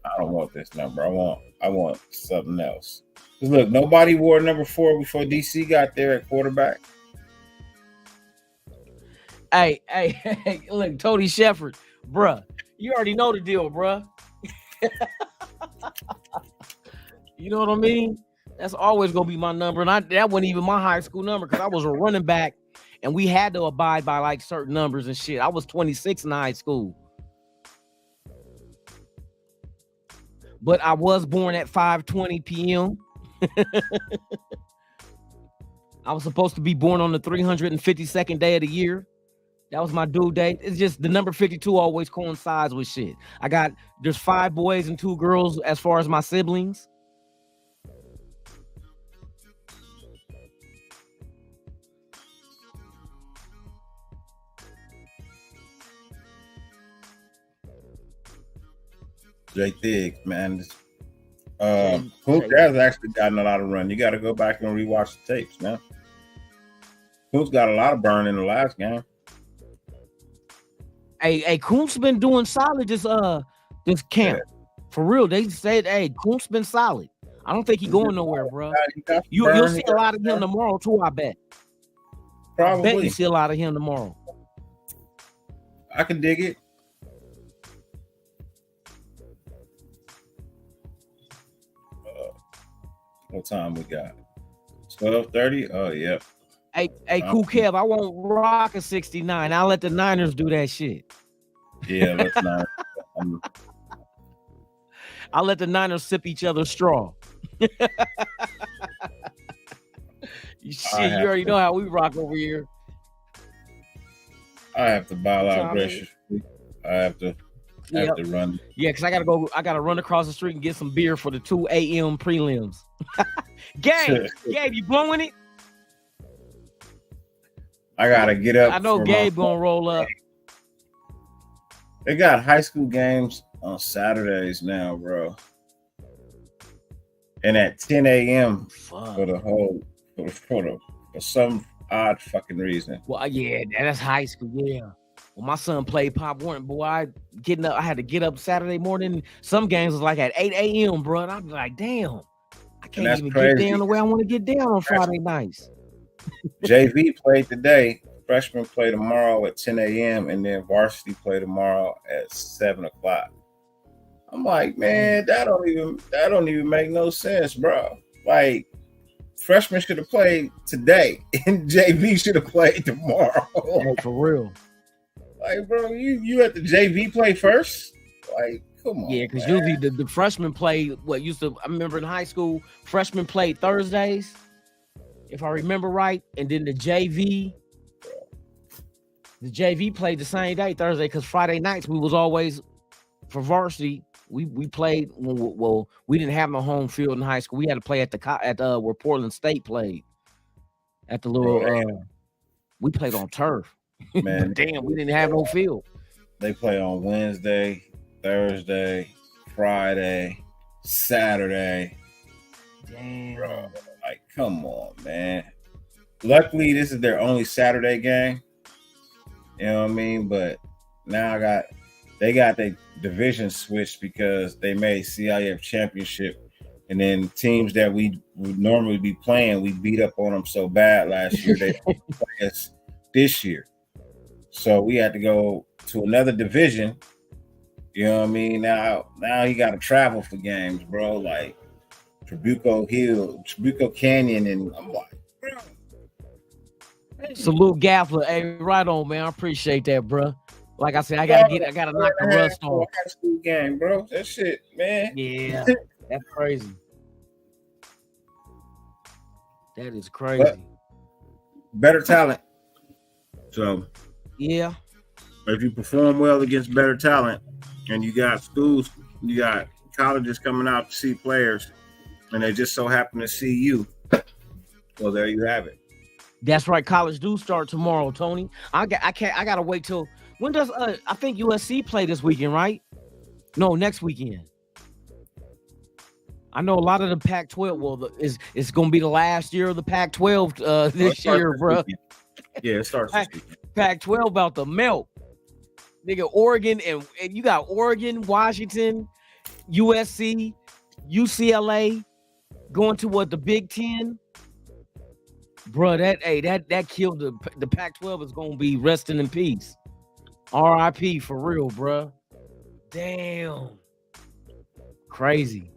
I don't want this number. I want something else. Because look, nobody wore number 4 before DC got there at quarterback.
Hey, look, Tony Shepard, bruh. You already know the deal, bruh. You know what I mean? That's always gonna be my number, and that wasn't even my high school number because I was a running back, and we had to abide by like certain numbers and shit. I was 26 in high school, but I was born at 5:20 p.m. I was supposed to be born on the 352nd day of the year. That was my due date. It's just the number 52 always coincides with shit. There's 5 boys and 2 girls as far as my siblings.
Jay Diggs, man. Koontz has actually gotten a lot of run. You got to go back and rewatch the tapes, man. Koontz got a lot of burn in the last game.
Hey, Koontz been doing solid this camp. Yeah. For real, they said, hey, Koontz been solid. I don't think he going nowhere, bro. You'll see a lot of him tomorrow too, I bet.
Probably.
I bet you see a lot of him tomorrow.
I can dig it. What time we got? 12:30. Oh, yeah.
Hey, Cool Kev, I won't rock a 69. I'll let the Niners do that shit.
Yeah, let's not.
I'll let the Niners sip each other's straw. Shit, you already know how we rock over here.
I have to bow out graciously. I have to run.
Yeah, because I gotta run across the street and get some beer for the 2 a.m. prelims. Gabe, you blowing it?
I gotta get up.
I know Gabe gonna roll up.
They got high school games on Saturdays now, bro. And at 10 a.m. for some odd fucking reason.
Well, yeah, that's high school. Yeah. Well, my son played Pop Warner, boy. I had to get up Saturday morning. Some games was like at 8 a.m., bro. And I'm like, damn, I can't even get down the way I want to get down on Friday nights.
JV played today. Freshmen play tomorrow at 10 a.m. and then varsity play tomorrow at 7 o'clock. I'm like, man, that don't even make no sense, bro. Like, freshmen should have played today, and JV should have played tomorrow.
Hey, for real.
Like, bro, you let the JV play first? Like, come on.
Yeah, because usually the freshmen play what used to. I remember in high school, freshmen played Thursdays, if I remember right, and then the JV played the same day, Thursday, because Friday nights we was always for varsity. We played. Well, we didn't have no home field in high school. We had to play at where Portland State played at the little. We played on turf.
Man,
damn, we didn't have no field.
They play on Wednesday, Thursday, Friday, Saturday.
Damn,
bro. Like, come on, man. Luckily, this is their only Saturday game. You know what I mean? But now they got their division switched because they made CIF championship, and then teams that we would normally be playing, we beat up on them so bad last year they don't play us this year. So we had to go to another division. You know what I mean? Now he got to travel for games, bro. Like Trabuco Canyon, and I'm like, bro.
Salute Gaffler. Hey, right on, man. I appreciate that, bro. Like I said, I gotta knock the rust off.
High school game, bro. That shit, man.
Yeah, that's crazy. That is crazy.
But better talent. So
yeah,
if you perform well against better talent, and you got schools, you got colleges coming out to see players, and they just so happen to see you, well, there you have it.
That's right. College do start tomorrow, Tony. I gotta wait till when does I think USC play this weekend, right? No, next weekend. I know a lot of the Pac-12. Well, it's gonna be the last year of the Pac-12 this year, bro.
Yeah, it starts this weekend.
Pac-12 about to melt. Nigga, Oregon and you got Oregon, Washington, USC, UCLA going to what, the Big Ten? Bro, that killed the Pac-12 is gonna be resting in peace. RIP for real, bro. Damn. Crazy.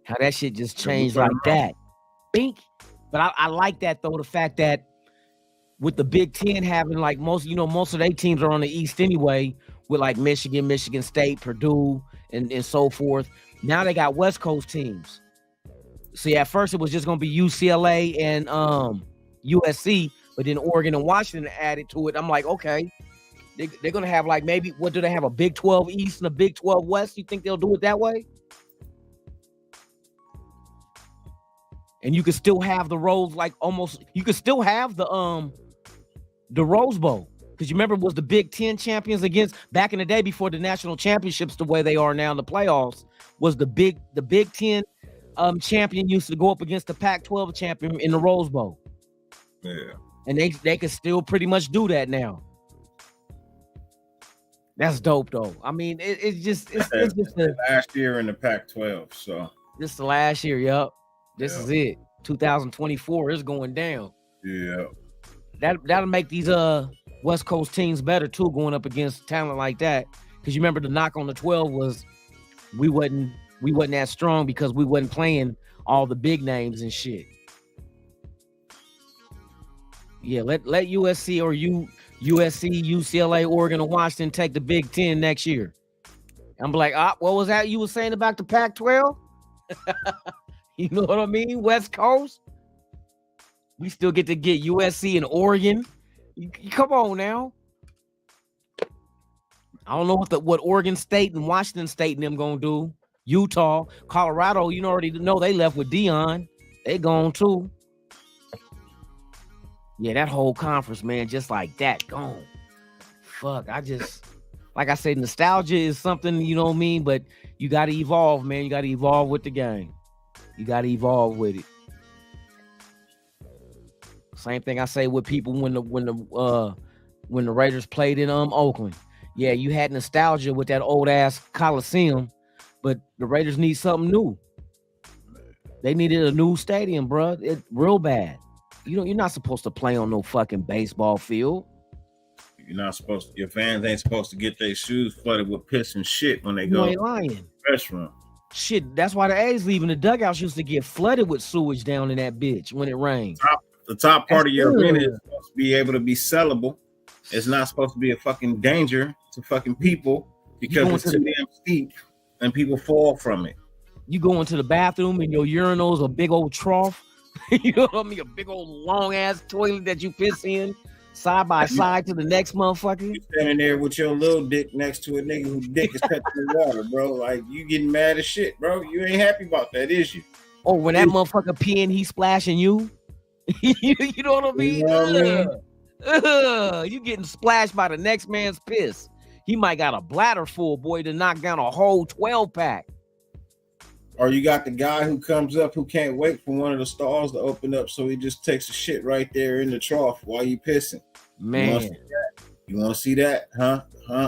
How that shit just changed like that. Bink. But I like that though, the fact that with the Big Ten having like most of their teams are on the East anyway, with like Michigan, Michigan State, Purdue, and so forth. Now they got West Coast teams. See, at first it was just gonna be UCLA and USC, but then Oregon and Washington added to it. I'm like, okay, they're gonna have like maybe what do they have, a Big 12 East and a Big 12 West? You think they'll do it that way? And you could still have the roles like almost. You could still have the Rose Bowl, because you remember it was the Big Ten champions against back in the day before the national championships the way they are now in the playoffs was the Big Ten champion used to go up against the Pac-12 champion in the Rose Bowl.
Yeah,
and they can still pretty much do that now. That's dope though. I mean, it's just the
last year in the Pac-12. So
this is the last year. Yup. This is it. 2024 is going down.
Yeah.
That'll make these West Coast teams better too, going up against talent like that. Because you remember the knock on the 12 was we wasn't that strong because we wasn't playing all the big names and shit. Yeah, let USC or USC, UCLA, Oregon, and Washington take the Big Ten next year. I'm like, what was that you were saying about the Pac-12? You know what I mean? West Coast. We still get to get USC and Oregon. Come on now. I don't know what Oregon State and Washington State and them gonna do. Utah, Colorado, you already know they left with Dion. They gone too. Yeah, that whole conference, man, just like that, gone. Fuck, like I said, nostalgia is something, you know what I mean? But you got to evolve, man. You got to evolve with the game. You got to evolve with it. Same thing I say with people when the Raiders played in Oakland. Yeah, you had nostalgia with that old ass Coliseum, but the Raiders need something new. They needed a new stadium, bro. It's real bad. You're not supposed to play on no fucking baseball field.
You're not supposed to. Your fans ain't supposed to get their shoes flooded with piss and shit when they
You
go
ain't lying.
restroom.
Shit, that's why the A's leaving the dugouts used to get flooded with sewage down in that bitch when it rained.
The top part
That's
of your
good.
arena is supposed to be able to be sellable. It's not supposed to be a fucking danger to fucking people because it's too damn steep and people fall from it.
You go into the bathroom and your urinal's a big old trough. You know what I mean? A big old long ass toilet that you piss in side by side to the next motherfucker.
You standing there with your little dick next to a nigga whose dick is touching the water, bro. Like you getting mad as shit, bro. You ain't happy about that, is you?
Or when that motherfucker peeing, he splashing you. You know what I mean?
You know what I mean?
You getting splashed by the next man's piss. He might got a bladder full, boy, to knock down a whole 12-pack.
Or you got the guy who comes up who can't wait for one of the stalls to open up, so he just takes a shit right there in the trough while you pissing.
Man,
you want to see that? Huh?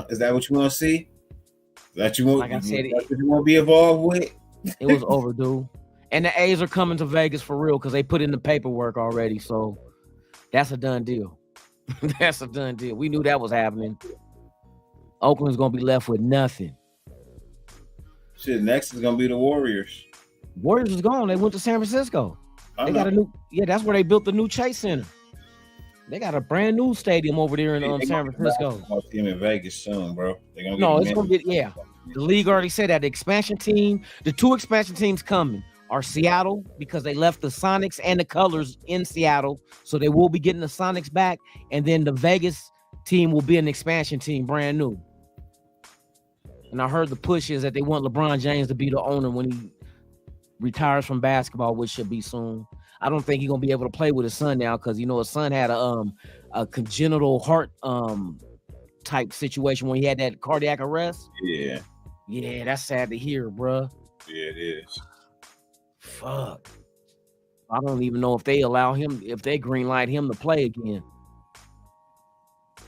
Is that what you want to see? That you want?
Like I said,
that's what you want to be involved with?
It was overdue. And the A's are coming to Vegas for real because they put in the paperwork already. So that's a done deal. That's a done deal. We knew that was happening. Oakland's gonna be left with nothing.
Shit, next is gonna be the Warriors.
Warriors is gone. They went to San Francisco. They got a new, that's where they built the new Chase Center. They got a brand new stadium over there in San Francisco.
Team in Vegas soon, bro.
It's gonna be The league already said that the expansion team, the two expansion teams coming are Seattle because they left the Sonics and the Colors in Seattle, so they will be getting the Sonics back, and then the Vegas team will be an expansion team, brand new. And I heard the push is that they want LeBron James to be the owner when he retires from basketball, which should be soon. I don't think he's gonna be able to play with his son now because his son had a congenital heart type situation when he had that cardiac arrest. Yeah, that's sad to hear, bruh.
Yeah, it is.
Fuck. I don't even know if they allow him, if they green light him to play again.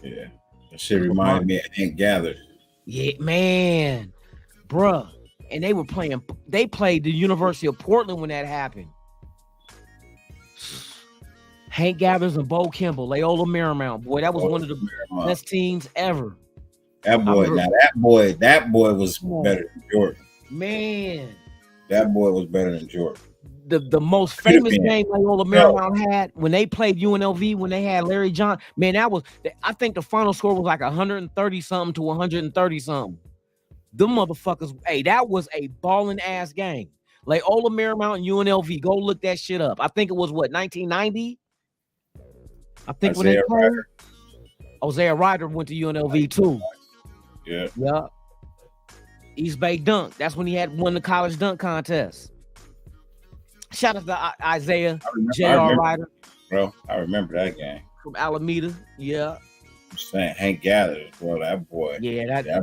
Yeah, that shit reminded me of Hank Gathered.
Yeah, man, bruh. And they played the University of Portland when that happened. Hank Gathers and Bo Kimball, Loyola Marymount. Boy, that was one of the best teams ever.
That boy was better than Jordan.
Man.
That boy was better than Jordan.
The most famous game Loyola Marymount had when they played UNLV, when they had Larry Johnson. Man, I think the final score was like 130 something to 130 something. Them motherfuckers, that was a balling ass game. Loyola Marymount and UNLV. Go look that shit up. I think it was 1990. I think when they played. Isaiah Ryder went to UNLV too. Yeah. East Bay Dunk. That's when he had won the college dunk contest. Shout out to Isaiah J.R. Ryder.
Bro, I remember that game.
From Alameda. Yeah.
I'm saying Hank Gathers, bro. That boy.
Yeah,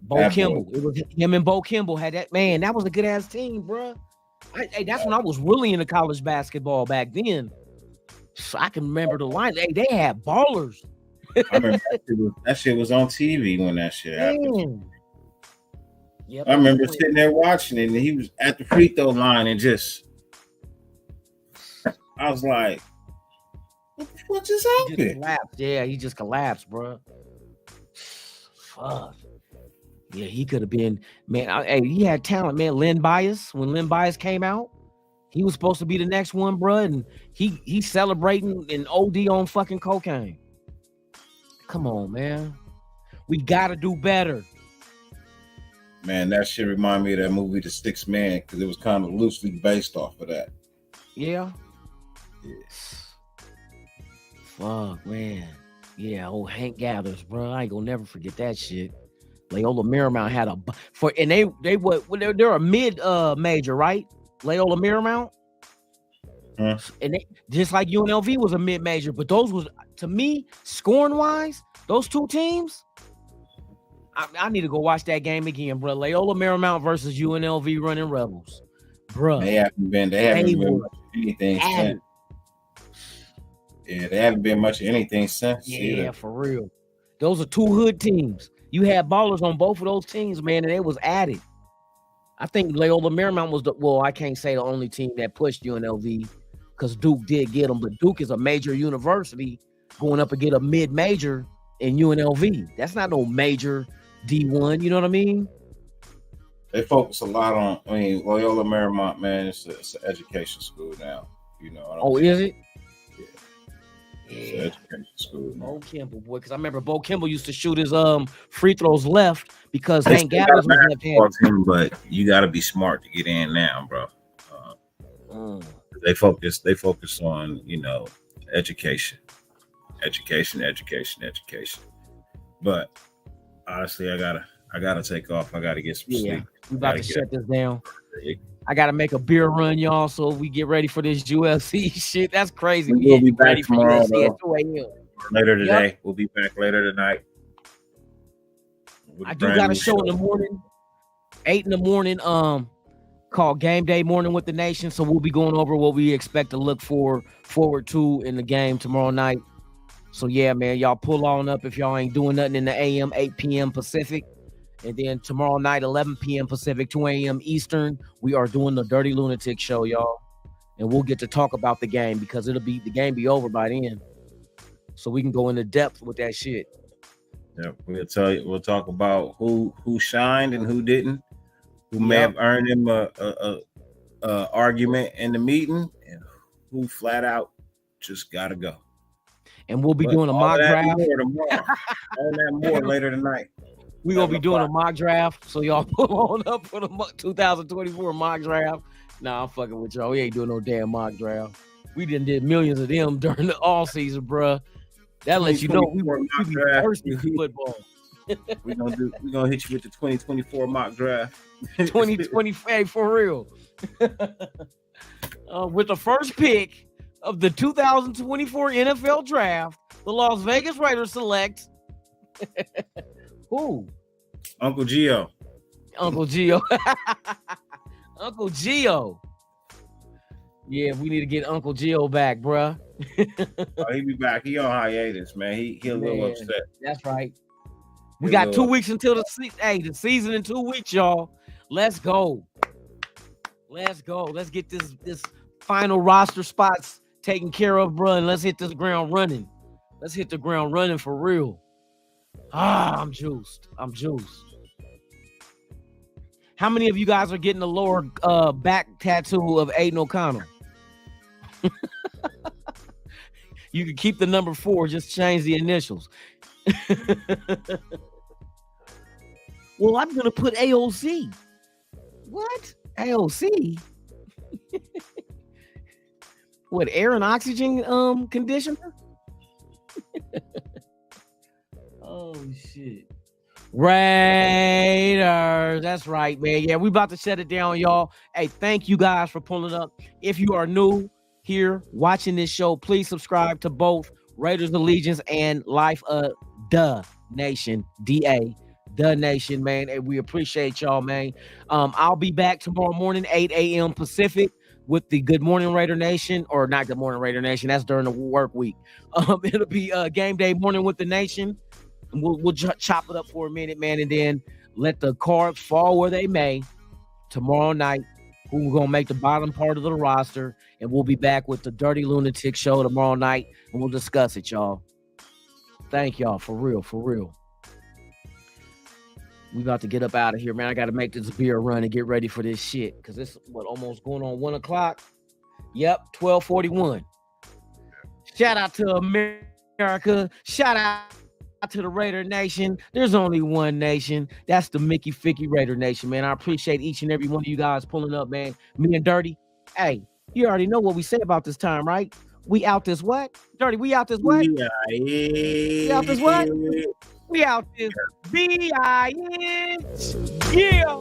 Bo Kimball. It was him and Bo Kimball had that. Man, that was a good ass team, bro. That's when I was really into college basketball back then. So I can remember the line. They had ballers.
I remember that shit was on TV when that shit happened.
Yep,
I remember sitting there watching it, and he was at the free throw line, and I was like, "What just happened?"
He just collapsed, bro. Fuck. Yeah, he could have been, man. He had talent, man. Len Bias, when Len Bias came out, he was supposed to be the next one, bro, and he's celebrating an OD on fucking cocaine. Come on, man. We gotta do better.
Man, that shit reminded me of that movie, The Sixth Man, because it was kind of loosely based off of that.
Yeah. Fuck, man. Yeah, old Hank Gathers, bro. I ain't gonna never forget that shit. Loyola Marymount had they're a mid major, right? Loyola Marymount.
Huh?
And they, just like UNLV was a mid major, but those was, to me, scoring wise, those two teams. I need to go watch that game again, bro. Loyola Marymount versus UNLV Running Rebels, bro.
They haven't been much of anything since. Yeah, they haven't been much of anything since.
Yeah,
either.
For real. Those are two hood teams. You had ballers on both of those teams, man, and it was added. I think Loyola Marymount was I can't say the only team that pushed UNLV because Duke did get them, but Duke is a major university going up and get a mid-major in UNLV. That's not no major D1, you know what I mean?
They focus a lot on. I mean, Loyola Marymount, man, it's an education school now. You know.
Oh, is it?
Yeah. It's an education school now.
Bo Kimball, boy, because I remember Bo Kimball used to shoot his free throws left because
They
Hank
still
Gathers
got a
was left-handed.
basketball team, but you got to be smart to get in now, bro. They focus on, you know, education. But honestly, I gotta take off. I gotta get some sleep.
We about to shut this down. I gotta make a beer run, y'all, so we get ready for this UFC shit. That's crazy.
We'll be back
ready
tomorrow.
For UFC at 2 a.m.
Later today. Yep. We'll be back later tonight.
I do got a show in the morning, 8 in the morning, called Game Day Morning with the Nation. So we'll be going over what we expect to look forward to in the game tomorrow night. So yeah, man, y'all pull on up if y'all ain't doing nothing in the AM, 8 p.m. Pacific. And then tomorrow night, 11 p.m. Pacific, 2 a.m. Eastern, we are doing the Dyrti-Lunatik show, y'all. And we'll get to talk about the game because the game be over by then. So we can go into depth with that shit.
Yeah, we'll talk about who shined and who didn't, who may have earned him a argument in the meeting, and who flat out just gotta go.
And we'll be doing a mock draft.
All that more later tonight.
We're going to be doing a mock draft, so y'all pull on up for the 2024 mock draft. Nah, I'm fucking with y'all. We ain't doing no damn mock draft. We did millions of them during the all season, bruh. That lets you know we be thirsty for football.
We're gonna hit you with the 2024 mock draft.
2020, for real. With the first pick of the 2024 NFL draft, the Las Vegas Raiders select who?
Uncle Gio.
Uncle Gio. Uncle Gio. Yeah, we need to get Uncle Gio back, bruh.
He be back. He on hiatus, man. He a little upset.
That's right. We got 2 weeks until the season in 2 weeks, y'all. Let's go. Let's go. Let's get this final roster spots taken care of, bruh, and let's hit this ground running. Let's hit the ground running for real. I'm juiced. How many of you guys are getting the lower back tattoo of Aiden O'Connell? You can keep the number 4, just change the initials. Well, I'm going to put AOC. What? AOC? What, air and oxygen conditioner? Oh, shit. Raiders. That's right, man. Yeah, we about to shut it down, y'all. Hey, thank you guys for pulling up. If you are new here watching this show, please subscribe to both Raiders Allegiance and Life of the Nation, DA, the Nation, man. And we appreciate y'all, man. I'll be back tomorrow morning, 8 a.m. Pacific, with the Good Morning Raider Nation, or not Good Morning Raider Nation. That's during the work week. It'll be Game Day Morning with the Nation. And we'll chop it up for a minute, man, and then let the cards fall where they may. Tomorrow night, we're going to make the bottom part of the roster, and we'll be back with the Dyrti-Lunatik show tomorrow night, and we'll discuss it, y'all. Thank y'all, for real. We about to get up out of here, man. I got to make this beer run and get ready for this shit, because it's, almost going on 1 o'clock? Yep, 12:41. Shout out to America. Shout out to the Raider Nation. There's only one nation. That's the Mickey Ficky Raider Nation, man. I appreciate each and every one of you guys pulling up, man. Me and Dirty. Hey, you already know what we say about this time, right? We out this what? Dirty, we out this what? We out this what? We out this B-I-N. Yeah.